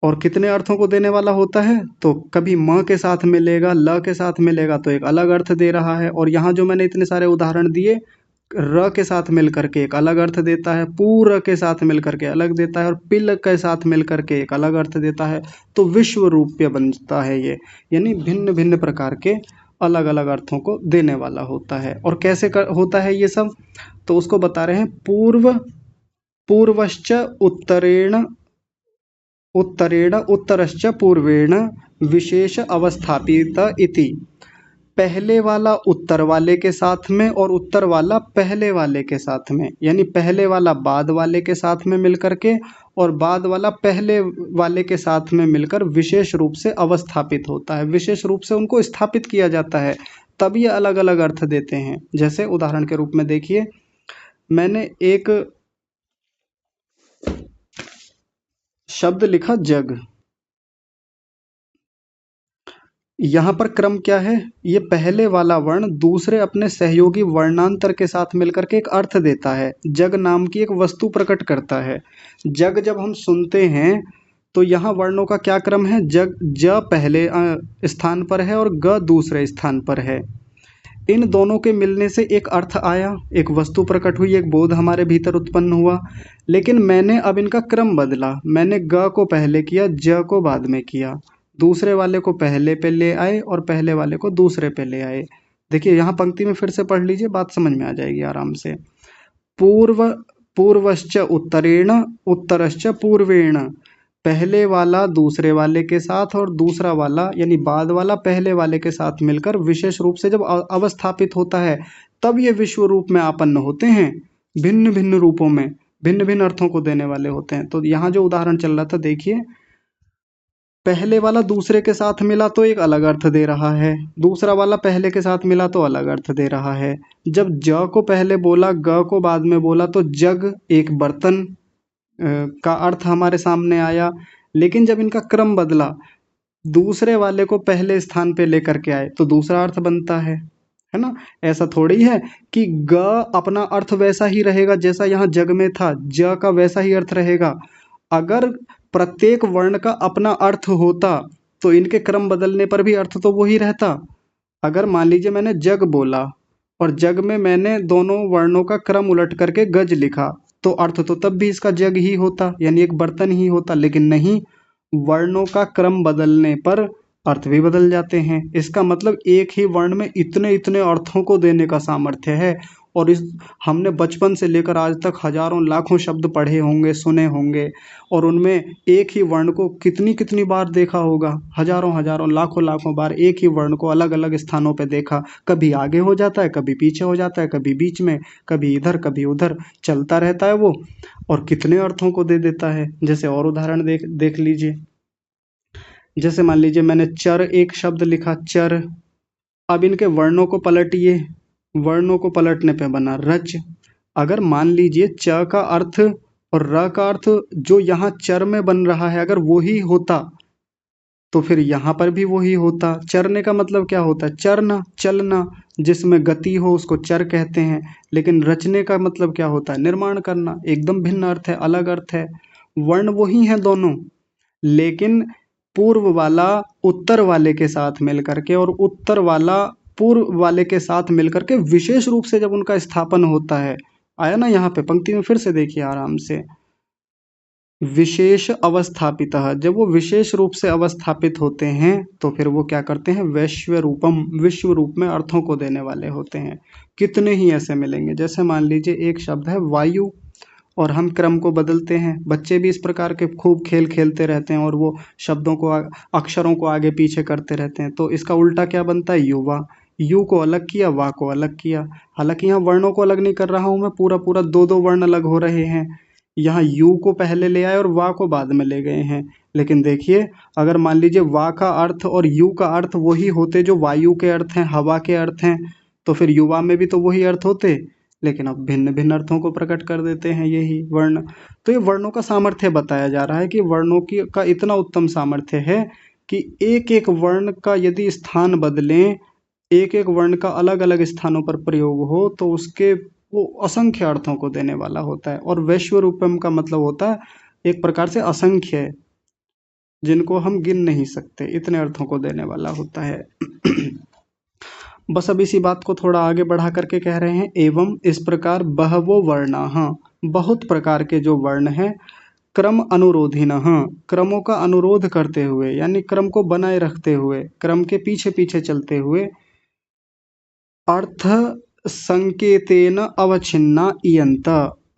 और कितने अर्थों को देने वाला होता है? तो कभी म के साथ मिलेगा, ल के साथ मिलेगा तो एक अलग अर्थ दे रहा है। और यहाँ जो मैंने इतने सारे उदाहरण दिए, र के साथ मिलकर के एक अलग अर्थ देता है, पूर के साथ मिलकर के अलग देता है और पिल के साथ मिलकर के एक अलग अर्थ देता है। तो विश्व रूप्य बनता है ये, यानी भिन्न भिन्न प्रकार के अलग अलग अर्थों को देने वाला होता है। और कैसे होता है ये सब, तो उसको बता रहे हैं। पूर्वश्च उत्तरेण उत्तरश्च पूर्वेण विशेष अवस्थापित इति। पहले वाला उत्तर वाले के साथ में और उत्तर वाला पहले वाले के साथ में, यानी पहले वाला बाद वाले के साथ में मिलकर के और बाद वाला पहले वाले के साथ में मिलकर विशेष रूप से अवस्थापित होता है, विशेष रूप से उनको स्थापित किया जाता है, तब ये अलग अलग अर्थ देते हैं। जैसे उदाहरण के रूप में देखिए, मैंने एक शब्द लिखा जग। यहाँ पर क्रम क्या है, ये पहले वाला वर्ण दूसरे अपने सहयोगी वर्णांतर के साथ मिलकर के एक अर्थ देता है, जग नाम की एक वस्तु प्रकट करता है। जग जब हम सुनते हैं तो यहाँ वर्णों का क्या क्रम है, जग ज पहले स्थान पर है और ग दूसरे स्थान पर है। इन दोनों के मिलने से एक अर्थ आया, एक वस्तु प्रकट हुई, एक बोध हमारे भीतर उत्पन्न हुआ। लेकिन मैंने अब इनका क्रम बदला, मैंने ग को पहले किया, ज को बाद में किया, दूसरे वाले को पहले पे ले आए और पहले वाले को दूसरे पे ले आए। देखिए यहाँ पंक्ति में फिर से पढ़ लीजिए, बात समझ में आ जाएगी आराम से। पूर्वश्च उत्तरेण उत्तरश्च पूर्वेण, पहले वाला दूसरे वाले के साथ और दूसरा वाला यानी बाद वाला पहले वाले के साथ मिलकर विशेष रूप से जब अवस्थापित होता है, तब ये विश्व रूप में आपन्न होते हैं, भिन्न भिन्न रूपों में, भिन्न भिन्न अर्थों को देने वाले होते हैं। तो यहाँ जो उदाहरण चल रहा था देखिए, पहले वाला दूसरे के साथ मिला तो एक अलग अर्थ दे रहा है, दूसरा वाला पहले के साथ मिला तो अलग अर्थ दे रहा है। जब ज को पहले बोला, ग को बाद में बोला, तो जग एक बर्तन का अर्थ हमारे सामने आया। लेकिन जब इनका क्रम बदला, दूसरे वाले को पहले स्थान पे लेकर के आए, तो दूसरा अर्थ बनता है ना। ऐसा थोड़ी है कि ग अपना अर्थ वैसा ही रहेगा जैसा यहाँ जग में था, ज का वैसा ही अर्थ रहेगा। अगर प्रत्येक वर्ण का अपना अर्थ होता तो इनके क्रम बदलने पर भी अर्थ तो वही रहता। अगर मान लीजिए मैंने जग बोला और जग में मैंने दोनों वर्णों का क्रम उलट करके गज लिखा, तो अर्थ तो तब भी इसका जग ही होता, यानी एक बर्तन ही होता। लेकिन नहीं, वर्णों का क्रम बदलने पर अर्थ भी बदल जाते हैं। इसका मतलब एक ही वर्ण में इतने इतने अर्थों को देने का सामर्थ्य है। और इस हमने बचपन से लेकर आज तक हजारों लाखों शब्द पढ़े होंगे, सुने होंगे, और उनमें एक ही वर्ण को कितनी कितनी बार देखा होगा, हजारों हजारों लाखों लाखों बार एक ही वर्ण को अलग अलग स्थानों पे देखा। कभी आगे हो जाता है, कभी पीछे हो जाता है, कभी बीच में, कभी इधर कभी उधर, चलता रहता है वो, और कितने अर्थों को दे देता है। जैसे और उदाहरण देख लीजिए, जैसे मान लीजिए मैंने चर एक शब्द लिखा, चर। अब इनके वर्णों को पलटिए, वर्णों को पलटने पे बना रच। अगर मान लीजिए च का अर्थ और र का अर्थ जो यहाँ चर में बन रहा है अगर वो ही होता तो फिर यहाँ पर भी वही होता। चरने का मतलब क्या होता है, चरना, चलना, जिसमें गति हो उसको चर कहते हैं। लेकिन रचने का मतलब क्या होता है, निर्माण करना। एकदम भिन्न अर्थ है, अलग अर्थ है। वर्ण वही हैं दोनों, लेकिन पूर्व वाला उत्तर वाले के साथ मिलकर के और उत्तर वाला पूर्व वाले के साथ मिलकर के विशेष रूप से जब उनका स्थापन होता है, आया ना यहाँ पे पंक्ति में, फिर से देखिए आराम से, विशेष अवस्थापित। जब वो विशेष रूप से अवस्थापित होते हैं तो फिर वो क्या करते हैं, वैश्व रूपम, विश्व रूप में अर्थों को देने वाले होते हैं। कितने ही ऐसे मिलेंगे। जैसे मान लीजिए एक शब्द है वायु, और हम क्रम को बदलते हैं। बच्चे भी इस प्रकार के खूब खेल खेलते रहते हैं और वो शब्दों को, अक्षरों को आगे पीछे करते रहते हैं। तो इसका उल्टा क्या बनता है, युवा। यू को अलग किया, वा को अलग किया। हालांकि यहाँ वर्णों को अलग नहीं कर रहा हूँ मैं, पूरा पूरा दो दो वर्ण अलग हो रहे हैं। यहाँ यू को पहले ले आए और वा को बाद में ले गए हैं। लेकिन देखिए, अगर मान लीजिए वा का अर्थ और यू का अर्थ वही होते जो वायु के अर्थ हैं, हवा के अर्थ हैं, तो फिर युवा में भी तो वही अर्थ होते। लेकिन अब भिन्न भिन्न अर्थों को प्रकट कर देते हैं यही वर्ण। तो ये वर्णों का सामर्थ्य बताया जा रहा है कि वर्णों की का इतना उत्तम सामर्थ्य है कि एक एक वर्ण का यदि स्थान बदलें, एक एक वर्ण का अलग अलग स्थानों पर प्रयोग हो तो उसके वो असंख्य अर्थों को देने वाला होता है। और वैश्व रूपम का मतलब होता है एक प्रकार से असंख्य, जिनको हम गिन नहीं सकते, इतने अर्थों को देने वाला होता है। बस अब इसी बात को थोड़ा आगे बढ़ा करके कह रहे हैं, एवं इस प्रकार बहवो वर्णाः, बहुत प्रकार के जो वर्ण हैं, क्रम अनुरोधिनः, क्रमों का अनुरोध करते हुए यानी क्रम को बनाए रखते हुए, क्रम के पीछे पीछे चलते हुए, अर्थ संकेतेन अवच्छिन्ना इयन्त,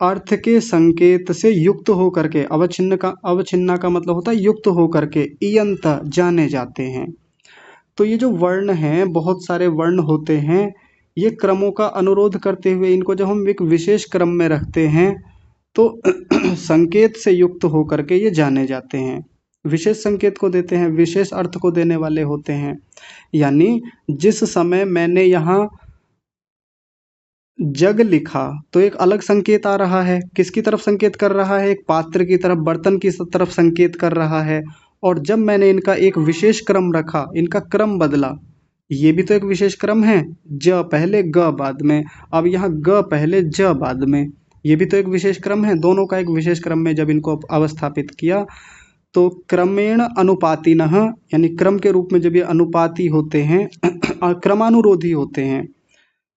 अर्थ के संकेत से युक्त होकर के, अवच्छिन्ना का मतलब होता है युक्त होकर के, इयन्त जाने जाते हैं। तो ये जो वर्ण हैं, बहुत सारे वर्ण होते हैं, ये क्रमों का अनुरोध करते हुए इनको जब हम एक विशेष क्रम में रखते हैं तो संकेत से युक्त होकर के ये जाने जाते हैं, विशेष संकेत को देते हैं, विशेष अर्थ को देने वाले होते हैं। यानी जिस समय मैंने यहाँ जग लिखा तो एक अलग संकेत आ रहा है, किसकी तरफ संकेत कर रहा है, एक पात्र की तरफ, बर्तन की तरफ संकेत कर रहा है। और जब मैंने इनका एक विशेष क्रम रखा, इनका क्रम बदला, ये भी तो एक विशेष क्रम है, ज पहले ग बाद में, अब यहाँ ग पहले ज बाद में, ये भी तो एक विशेष क्रम है। दोनों का एक विशेष क्रम में जब इनको अवस्थापित किया तो क्रमेण अनुपातिनः, यानी क्रम के रूप में जब ये अनुपाती होते हैं क्रमानुरोधी होते हैं,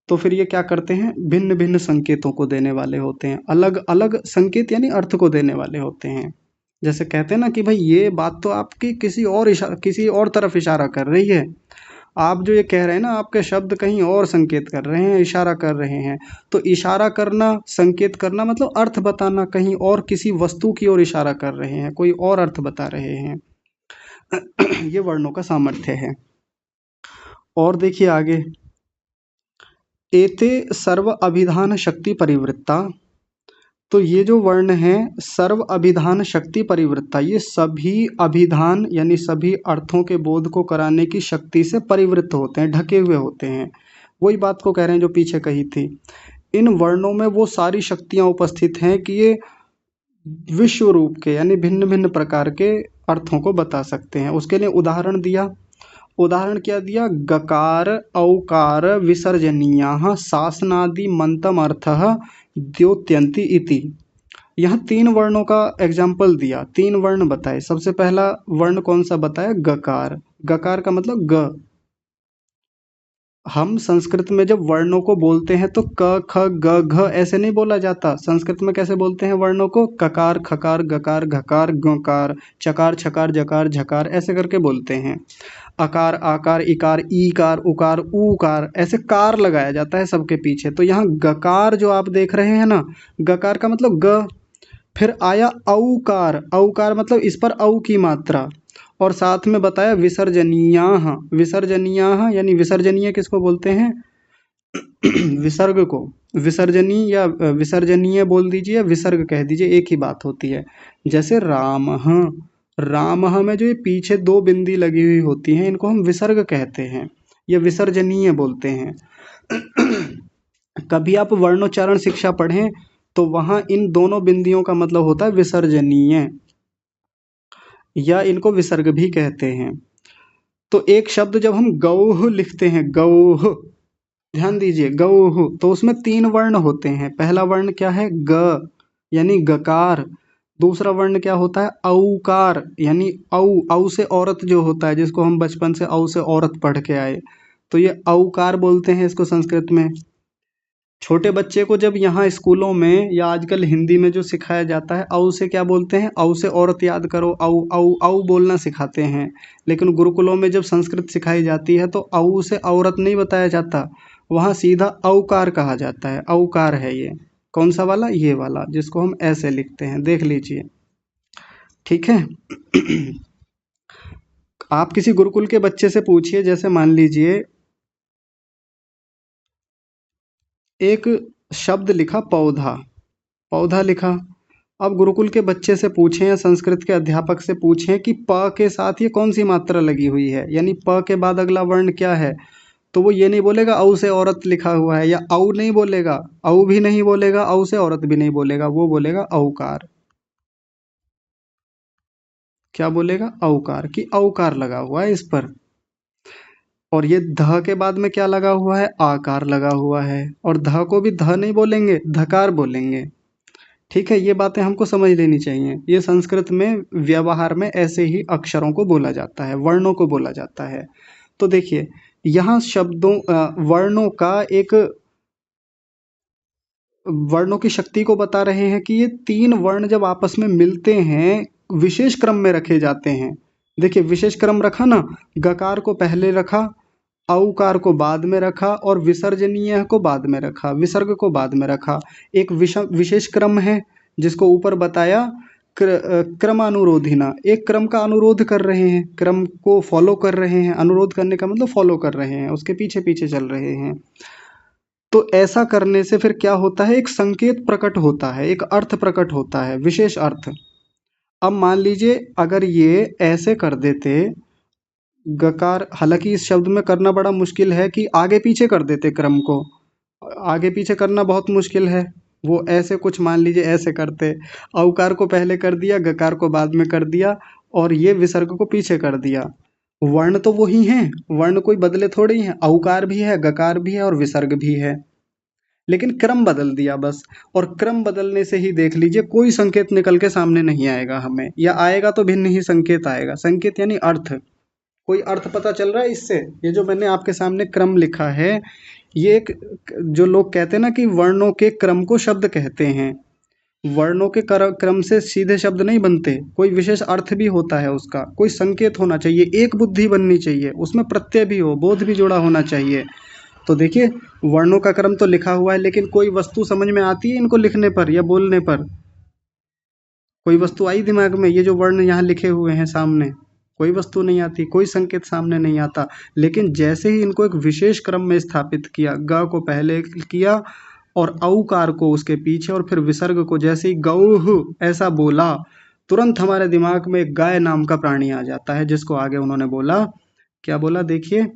तो फिर ये क्या करते हैं, भिन्न भिन्न संकेतों को देने वाले होते हैं, अलग अलग संकेत यानी अर्थ को देने वाले होते हैं। जैसे कहते हैं ना कि भाई ये बात तो आपकी किसी और तरफ इशारा कर रही है, आप जो ये कह रहे हैं ना, आपके शब्द कहीं और संकेत कर रहे हैं, इशारा कर रहे हैं। तो इशारा करना, संकेत करना मतलब अर्थ बताना, कहीं और किसी वस्तु की ओर इशारा कर रहे हैं, कोई और अर्थ बता रहे हैं। ये वर्णों का सामर्थ्य है। और देखिए आगे, एते सर्व अभिधान शक्ति परिवृत्ता, तो ये जो वर्ण हैं सर्व अभिधान शक्ति परिवृत्ता, ये सभी अभिधान यानी सभी अर्थों के बोध को कराने की शक्ति से परिवृत्त होते हैं, ढके हुए होते हैं। वही बात को कह रहे हैं जो पीछे कही थी, इन वर्णों में वो सारी शक्तियां उपस्थित हैं कि ये विश्व रूप के यानी भिन्न भिन्न प्रकार के अर्थों को बता सकते हैं। उसके लिए उदाहरण दिया, उदाहरण क्या दिया, गकार औकार विसर्जनीयाः शासनादि मंतम अर्थः द्योत्यन्ति इति। यहाँ 3 वर्णों का एग्जाम्पल दिया, 3 वर्ण बताए। सबसे पहला वर्ण कौन सा बताया, गकार। गकार का मतलब ग। हम संस्कृत में जब वर्णों को बोलते हैं तो क ख ग घ ऐसे नहीं बोला जाता। संस्कृत में कैसे बोलते हैं वर्णों को, ककार खकार गकार घकार गकार, चकार छकार जकार झकार ऐसे करके बोलते हैं। अकार आकार इकार ईकार उकार ऊकार ऐसे कार लगाया जाता है सबके पीछे। तो यहाँ गकार जो आप देख रहे हैं ना, गकार का मतलब ग। फिर आया औकार, औकार मतलब इस पर औ की मात्रा, और साथ में बताया विसर्जनीयाः। विसर्जनीयाः यानी विसर्जनीय किसको बोलते हैं, विसर्ग को। विसर्जनीय या विसर्जनीय बोल दीजिए, विसर्ग कह दीजिए, एक ही बात होती है। जैसे रामः, रामः में जो ये पीछे 2 बिंदी लगी हुई होती हैं, इनको हम विसर्ग कहते हैं, ये विसर्जनीय बोलते हैं। कभी आप वर्णोच्चारण शिक्षा पढ़ें तो वहाँ इन दोनों बिंदियों का मतलब होता है विसर्जनीय, या इनको विसर्ग भी कहते हैं। तो एक शब्द जब हम गौः लिखते हैं, गौः, ध्यान दीजिए गौः, तो उसमें 3 वर्ण होते हैं। पहला वर्ण क्या है, ग यानी गकार। दूसरा वर्ण क्या होता है, औकार यानी औ से औरत जो होता है, जिसको हम बचपन से औ से औरत पढ़ के आए, तो ये औकार बोलते हैं इसको संस्कृत में। छोटे बच्चे को जब यहाँ स्कूलों में या आजकल हिंदी में जो सिखाया जाता है, औ से क्या बोलते हैं, औ से औरत याद करो, औ औ औ बोलना सिखाते हैं। लेकिन गुरुकुलों में जब संस्कृत सिखाई जाती है तो औ से औरत नहीं बताया जाता, वहाँ सीधा औकार कहा जाता है। औकार है ये, कौन सा वाला, ये वाला जिसको हम ऐसे लिखते हैं, देख लीजिए, ठीक है। आप किसी गुरुकुल के बच्चे से पूछिए, जैसे मान लीजिए एक शब्द लिखा पौधा, पौधा लिखा। अब गुरुकुल के बच्चे से पूछें या संस्कृत के अध्यापक से पूछें कि प के साथ ये कौन सी मात्रा लगी हुई है, यानी प के बाद अगला वर्ण क्या है, तो वो ये नहीं बोलेगा औ से औरत लिखा हुआ है, या औ नहीं बोलेगा, औ भी नहीं बोलेगा, औ से औरत भी नहीं बोलेगा, वो बोलेगा औकार। क्या बोलेगा, औकार, कि औकार लगा हुआ है इस पर। और ये ध के बाद में क्या लगा हुआ है, आकार लगा हुआ है, और ध को भी ध नहीं बोलेंगे, धकार बोलेंगे। ठीक है, ये बातें हमको समझ लेनी चाहिए। ये संस्कृत में व्यवहार में ऐसे ही अक्षरों को बोला जाता है, वर्णों को बोला जाता है। तो देखिए यहाँ शब्दों वर्णों की शक्ति को बता रहे हैं कि ये 3 वर्ण जब आपस में मिलते हैं विशेष क्रम में रखे जाते हैं। देखिए विशेष क्रम रखा ना, गकार को पहले रखा, औकार को बाद में रखा और विसर्जनीय को बाद में रखा, विसर्ग को बाद में रखा। एक विशेष क्रम है जिसको ऊपर बताया क्रमानुरोधिना, एक क्रम का अनुरोध कर रहे हैं, क्रम को फॉलो कर रहे हैं। अनुरोध करने का मतलब फॉलो कर रहे हैं, उसके पीछे पीछे चल रहे हैं। तो ऐसा करने से फिर क्या होता है, एक संकेत प्रकट होता है, एक अर्थ प्रकट होता है, विशेष अर्थ। अब मान लीजिए अगर ये ऐसे कर देते गकार, हालांकि इस शब्द में करना बड़ा मुश्किल है कि आगे पीछे कर देते क्रम को, आगे पीछे करना बहुत मुश्किल है। वो ऐसे कुछ मान लीजिए ऐसे करते, औकार को पहले कर दिया, गकार को बाद में कर दिया और ये विसर्ग को पीछे कर दिया। वर्ण तो वही हैं, वर्ण कोई बदले थोड़े ही हैं, औकार भी है, गकार भी है और विसर्ग भी है, लेकिन क्रम बदल दिया बस। और क्रम बदलने से ही देख लीजिए कोई संकेत निकल के सामने नहीं आएगा हमें, या आएगा तो भिन्न ही संकेत आएगा। संकेत यानी अर्थ, कोई अर्थ पता चल रहा है इससे। ये जो मैंने आपके सामने क्रम लिखा है, ये एक, जो लोग कहते हैं ना कि वर्णों के क्रम को शब्द कहते हैं, वर्णों के क्रम से सीधे शब्द नहीं बनते, कोई विशेष अर्थ भी होता है उसका, कोई संकेत होना चाहिए, एक बुद्धि बननी चाहिए, उसमें प्रत्यय भी हो, बोध भी जुड़ा होना चाहिए। तो देखिए वर्णों का क्रम तो लिखा हुआ है, लेकिन कोई वस्तु समझ में आती है इनको लिखने पर या बोलने पर? कोई वस्तु आई दिमाग में? ये जो वर्ण यहाँ लिखे हुए हैं सामने, कोई वस्तु नहीं आती, कोई संकेत सामने नहीं आता। लेकिन जैसे ही इनको एक विशेष क्रम में स्थापित किया, ग को पहले किया और औकार को उसके पीछे और फिर विसर्ग को, जैसे ही गौह ऐसा बोला, तुरंत हमारे दिमाग में एक गाय नाम का प्राणी आ जाता है, जिसको आगे उन्होंने बोला, क्या बोला देखिए,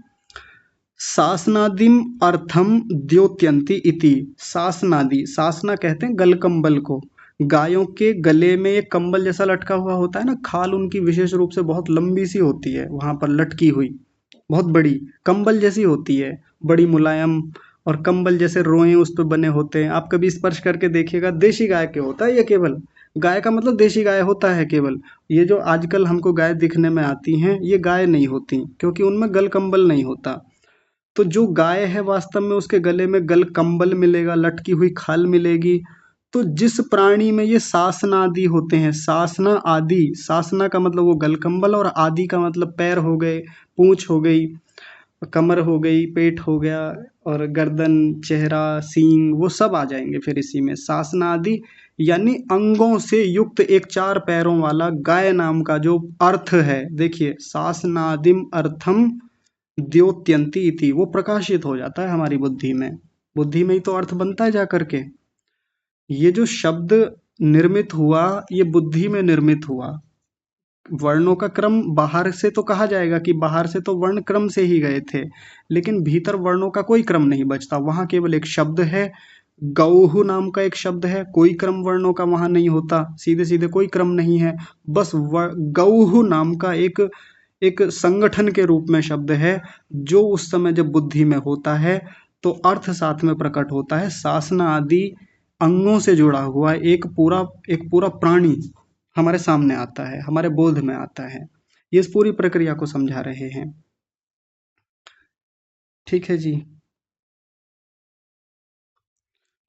सासनादिम अर्थम द्योत्यंती इति। सासनादि, सासना कहते हैं गलकंबल को, गायों के गले में एक कंबल जैसा लटका हुआ होता है ना, खाल उनकी विशेष रूप से बहुत लंबी सी होती है, वहां पर लटकी हुई, बहुत बड़ी कंबल जैसी होती है, बड़ी मुलायम, और कंबल जैसे रोए उस पर बने होते हैं। आप कभी स्पर्श करके देखिएगा, देशी गाय के होता है ये, केवल गाय का मतलब देशी गाय होता है केवल। ये जो आजकल हमको गाय दिखने में आती हैं, ये गाय नहीं होती, क्योंकि उनमें गल कंबल नहीं होता। तो जो गाय है वास्तव में उसके गले में गल कंबल मिलेगा, लटकी हुई खाल मिलेगी। तो जिस प्राणी में ये सासनादि होते हैं, सासना आदि, सासना का मतलब वो गल कंबल और आदि का मतलब पैर हो गए, पूंछ हो गई, कमर हो गई, पेट हो गया और गर्दन, चेहरा, सींग, वो सब आ जाएंगे फिर इसी में। सासना आदि यानी अंगों से युक्त एक 4 पैरों वाला गाय नाम का जो अर्थ है, देखिए सासनादिम अर्थम द्योत्यंती इति, वो प्रकाशित हो जाता है हमारी बुद्धि में। बुद्धि में ही तो अर्थ बनता है जा करके। ये जो शब्द निर्मित हुआ, ये बुद्धि में निर्मित हुआ। वर्णों का क्रम बाहर से तो कहा जाएगा कि बाहर से तो वर्ण क्रम से ही गए थे, लेकिन भीतर वर्णों का कोई क्रम नहीं बचता। वहां केवल एक शब्द है, गौहु नाम का एक शब्द है, कोई क्रम वर्णों का वहां नहीं होता, सीधे सीधे कोई क्रम नहीं है। बस गौहु नाम का एक संगठन के रूप में शब्द है, जो उस समय जब बुद्धि में होता है तो अर्थ साथ में प्रकट होता है। सासना आदि अंगों से जुड़ा हुआ एक पूरा प्राणी हमारे सामने आता है, हमारे बोध में आता है। ये इस पूरी प्रक्रिया को समझा रहे हैं। ठीक है जी,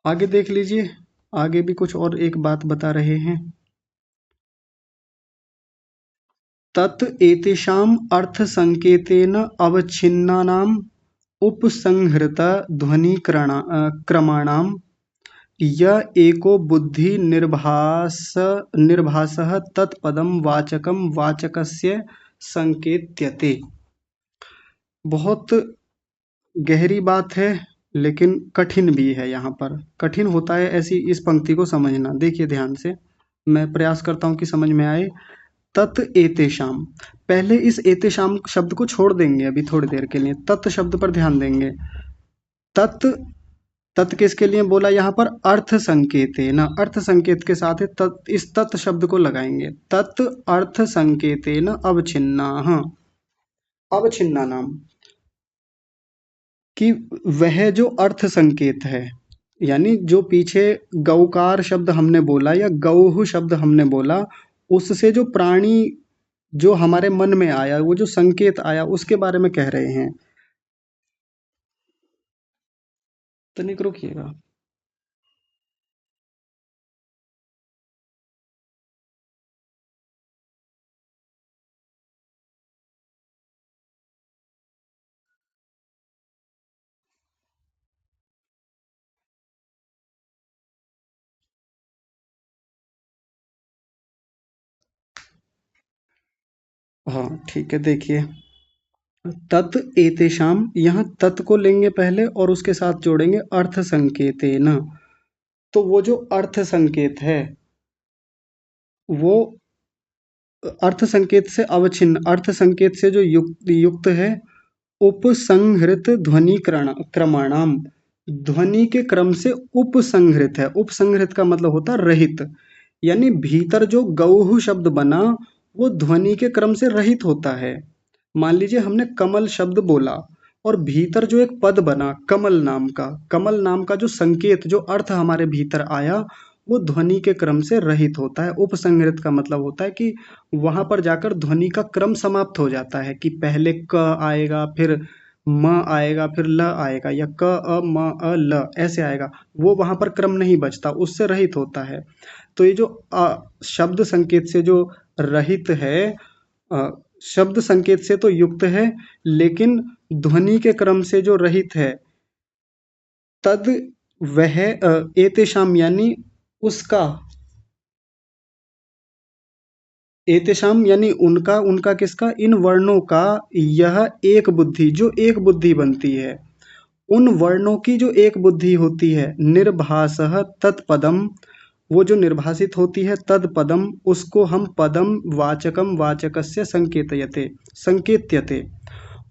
आगे देख लीजिए, आगे भी कुछ और एक बात बता रहे हैं। तत् एतेषाम् अर्थ संकेतेन अवच्छिन्नानाम् उपसंहृत ध्वनि क्रमाणाम य एको बुद्धि निर्भासः तत्पदम वाचकम वाचकस्य संकेत्यते। बहुत गहरी बात है, लेकिन कठिन भी है। यहाँ पर कठिन होता है ऐसी इस पंक्ति को समझना। देखिए ध्यान से, मैं प्रयास करता हूँ कि समझ में आए। तत् एतेषाम, पहले इस एतेषाम शब्द को छोड़ देंगे अभी थोड़ी देर के लिए, तत् शब्द पर ध्यान देंगे। तत्, तत् किसके लिए बोला यहाँ पर? अर्थ संकेते न, अर्थ संकेत के साथ इस तत् शब्द को लगाएंगे। तत् अर्थ संकेते न अवच्छिन्ना, अवच्छिन्ना नाम, कि वह जो अर्थ संकेत है, यानी जो पीछे गौकार शब्द हमने बोला या गौह शब्द हमने बोला, उससे जो प्राणी जो हमारे मन में आया, वो जो संकेत आया, उसके बारे में कह रहे हैं। तनिक रुकिएगा। हाँ ठीक है, देखिए तत् एतेषाम, यहाँ तत् को लेंगे पहले और उसके साथ जोड़ेंगे अर्थ संकेतेन। तो वो जो अर्थ संकेत है वो अर्थ संकेत से अवच्छिन्न, अर्थ संकेत से जो युक्त युक्त है, उपसंहृत ध्वनि क्रमाणाम, ध्वनि के क्रम से उपसंहृत है। उपसंहृत का मतलब होता है रहित, यानी भीतर जो गौह शब्द बना वो ध्वनि के क्रम से रहित होता है। मान लीजिए हमने कमल शब्द बोला और भीतर जो एक पद बना कमल नाम का, कमल नाम का जो संकेत, जो अर्थ हमारे भीतर आया वो ध्वनि के क्रम से रहित होता है। उपसंहृत का मतलब होता है कि वहां पर जाकर ध्वनि का क्रम समाप्त हो जाता है, कि पहले क आएगा, फिर म आएगा, फिर ल आएगा, या क अ म अ ल ऐसे आएगा, वो वहां पर क्रम नहीं बचता, उससे रहित होता है। तो ये जो शब्द संकेत से जो रहित है, अ, शब्द संकेत से तो युक्त है लेकिन ध्वनि के क्रम से जो रहित है, तद वह एतेषाम यानी उसका, एतेषाम यानी उनका, उनका किसका, इन वर्णों का, यह एक बुद्धि, जो एक बुद्धि बनती है, उन वर्णों की जो एक बुद्धि होती है, निर्भासः तत्पदम, वो जो निर्भासित होती है, तत्पदम, उसको हम पदम वाचकम वाचकस्य संकेतयते संकेत्यते,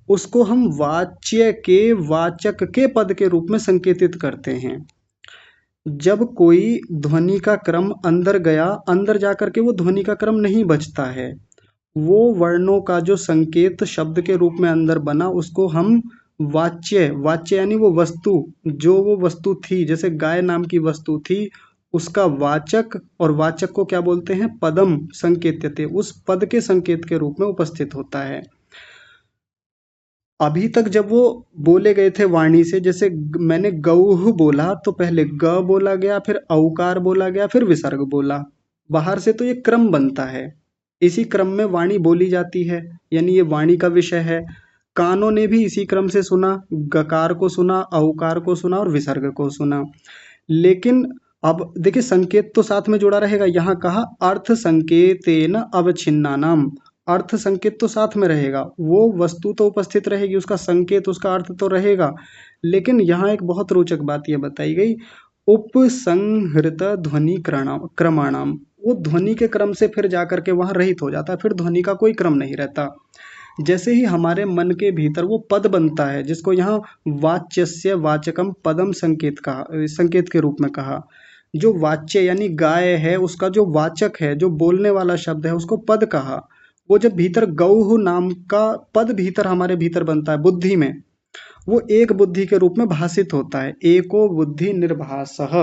उसको हम वाच्य के वाचक के पद के रूप में संकेतित करते हैं। जब कोई ध्वनि का क्रम अंदर गया, अंदर जाकर के वो ध्वनि का क्रम नहीं बचता है, वो वर्णों का जो संकेत शब्द के रूप में अंदर बना उसको हम वाच्य, वाच्य यानी वो वस्तु, जो वो वस्तु थी, जैसे गाय नाम की वस्तु थी, उसका वाचक, और वाचक को क्या बोलते हैं, पदम संकेत्यते, उस पद के संकेत के रूप में उपस्थित होता है। अभी तक जब वो बोले गए थे वाणी से, जैसे मैंने गौह बोला तो पहले ग बोला गया, फिर औकार बोला गया, फिर विसर्ग बोला, बाहर से तो ये क्रम बनता है, इसी क्रम में वाणी बोली जाती है, यानी ये वाणी का विषय है। कानों ने भी इसी क्रम से सुना, गकार को सुना, औकार को सुना और विसर्ग को सुना। लेकिन अब देखिए संकेत तो साथ में जुड़ा रहेगा, यहाँ कहा अर्थ संकेतेन अवच्छिन्नानाम, अर्थ संकेत तो साथ में रहेगा, वो वस्तु तो उपस्थित रहेगी, उसका संकेत, उसका अर्थ तो रहेगा, लेकिन यहाँ एक बहुत रोचक बात यह बताई गई, उपसंहृत ध्वनि क्रमाणाम, वो ध्वनि के क्रम से फिर जाकर के वहां रहित हो जाता है, फिर ध्वनि का कोई क्रम नहीं रहता। जैसे ही हमारे मन के भीतर वो पद बनता है, जिसको यहाँ वाच्यस्य वाचकम पदम संकेत कहा, संकेत के रूप में कहा, जो वाच्य यानी गाय है उसका जो वाचक है, जो बोलने वाला शब्द है, उसको पद कहा। वो जब भीतर गौह नाम का पद भीतर हमारे भीतर बनता है बुद्धि में, वो एक बुद्धि के रूप में भाषित होता है, एको बुद्धि निर्भासः,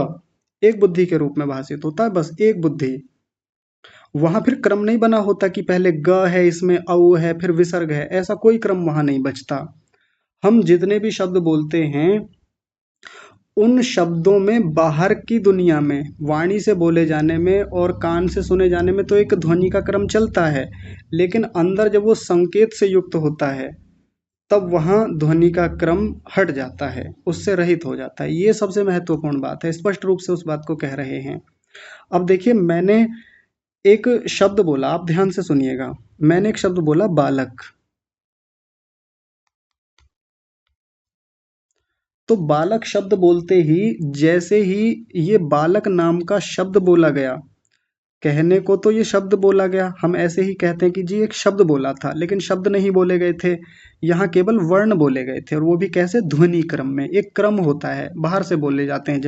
एक बुद्धि के रूप में भाषित होता है, बस एक बुद्धि। वहां फिर क्रम नहीं बना होता कि पहले ग है, इसमें औ है, फिर विसर्ग है, ऐसा कोई क्रम वहां नहीं बचता। हम जितने भी शब्द बोलते हैं उन शब्दों में बाहर की दुनिया में वाणी से बोले जाने में और कान से सुने जाने में तो एक ध्वनि का क्रम चलता है, लेकिन अंदर जब वो संकेत से युक्त होता है तब वहां ध्वनि का क्रम हट जाता है, उससे रहित हो जाता है। ये सबसे महत्वपूर्ण बात है, स्पष्ट रूप से उस बात को कह रहे हैं। अब देखिए मैंने एक शब्द बोला, आप ध्यान से सुनिएगा, मैंने एक शब्द बोला बालक, तो बालक शब्द बोलते ही, जैसे ही ये बालक नाम का शब्द बोला गया, कहने को तो ये शब्द बोला गया, हम ऐसे ही कहते हैं कि जी एक शब्द बोला था, लेकिन शब्द नहीं बोले गए थे, यहाँ केवल वर्ण बोले गए थे, और वो भी कैसे, ध्वनि क्रम में। एक क्रम होता है, बाहर से बोले जाते हैं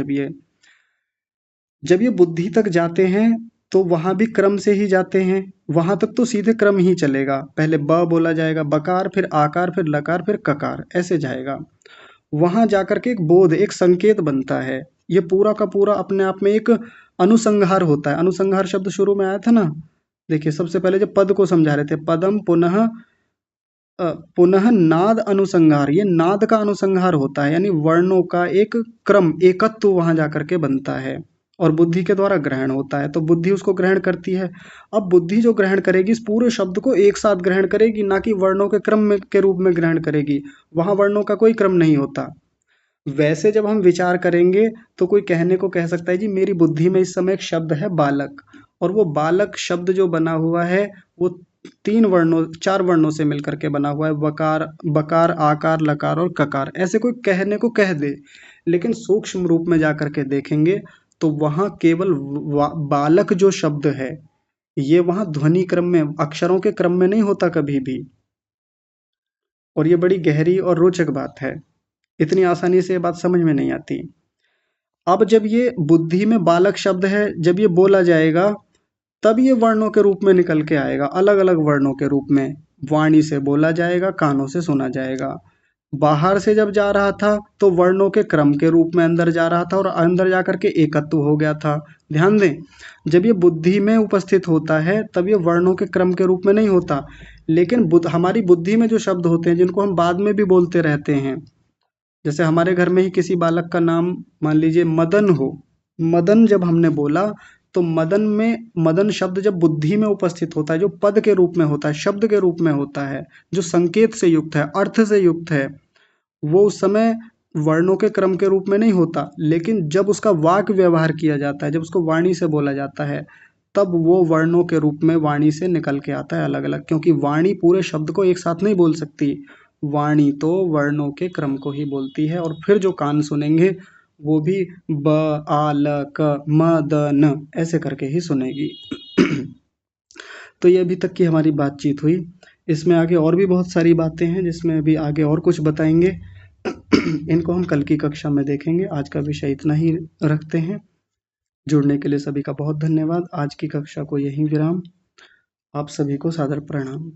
जब ये बुद्धि तक जाते हैं तो वहां भी क्रम से ही जाते हैं, वहां तक तो सीधे क्रम ही चलेगा, पहले ब बोला जाएगा, बकार, फिर आकार, फिर लकार, फिर ककार, ऐसे जाएगा। वहां जाकर के एक बोध, एक संकेत बनता है, ये पूरा का पूरा अपने आप में एक अनुसंहार होता है। अनुसंहार शब्द शुरू में आया था ना, देखिए सबसे पहले जब पद को समझा रहे थे, पदम पुनः पुनः नाद अनुसंहार, ये नाद का अनुसंहार होता है, यानी वर्णों का एक क्रम, एकत्व वहां जाकर के बनता है और बुद्धि के द्वारा ग्रहण होता है, तो बुद्धि उसको ग्रहण करती है। अब बुद्धि जो ग्रहण करेगी इस पूरे शब्द को एक साथ ग्रहण करेगी, ना कि वर्णों के क्रम में के रूप में ग्रहण करेगी, वहां वर्णों का कोई क्रम नहीं होता। वैसे जब हम विचार करेंगे तो कोई कहने को कह सकता है जी मेरी बुद्धि में इस समय एक शब्द है बालक, और वो बालक शब्द जो बना हुआ है वो 4 वर्णों से मिलकर के बना हुआ है, वकार, बकार, आकार, लकार और ककार, ऐसे कोई कहने को कह दे, लेकिन सूक्ष्म रूप में जाकर के देखेंगे तो वहां केवल बालक जो शब्द है ये वहां ध्वनि क्रम में, अक्षरों के क्रम में नहीं होता कभी भी। और ये बड़ी गहरी और रोचक बात है, इतनी आसानी से ये बात समझ में नहीं आती। अब जब ये बुद्धि में बालक शब्द है, जब ये बोला जाएगा तब ये वर्णों के रूप में निकल के आएगा, अलग अलग वर्णों के रूप में, वाणी से बोला जाएगा, कानों से सुना जाएगा। बाहर से जब जा रहा था तो वर्णों के क्रम के रूप में अंदर जा रहा था और अंदर जाकर के एकत्व हो गया था। ध्यान दें, जब ये बुद्धि में उपस्थित होता है तब ये वर्णों के क्रम के रूप में नहीं होता, लेकिन हमारी बुद्धि में जो शब्द होते हैं जिनको हम बाद में भी बोलते रहते हैं, जैसे हमारे घर में ही किसी बालक का नाम मान लीजिए मदन हो, मदन जब हमने बोला तो मदन शब्द जब बुद्धि में उपस्थित होता है, जो पद के रूप में होता है, शब्द के रूप में होता है, जो संकेत से युक्त है, अर्थ से युक्त है, वो उस समय वर्णों के क्रम के रूप में नहीं होता, लेकिन जब उसका वाक व्यवहार किया जाता है, जब उसको वाणी से बोला जाता है, तब वो वर्णों के रूप में वाणी से निकल के आता है अलग अलग, क्योंकि वाणी पूरे शब्द को एक साथ नहीं बोल सकती, वाणी तो वर्णों के क्रम को ही बोलती है। और फिर जो कान सुनेंगे वो भी ब, आ, ल, क, म, द, न ऐसे करके ही सुनेगी। तो ये अभी तक की हमारी बातचीत हुई, इसमें आगे और भी बहुत सारी बातें हैं जिसमें अभी आगे और कुछ बताएंगे। इनको हम कल की कक्षा में देखेंगे। आज का विषय इतना ही रखते हैं। जुड़ने के लिए सभी का बहुत धन्यवाद। आज की कक्षा को यहीं विराम। आप सभी को सादर प्रणाम।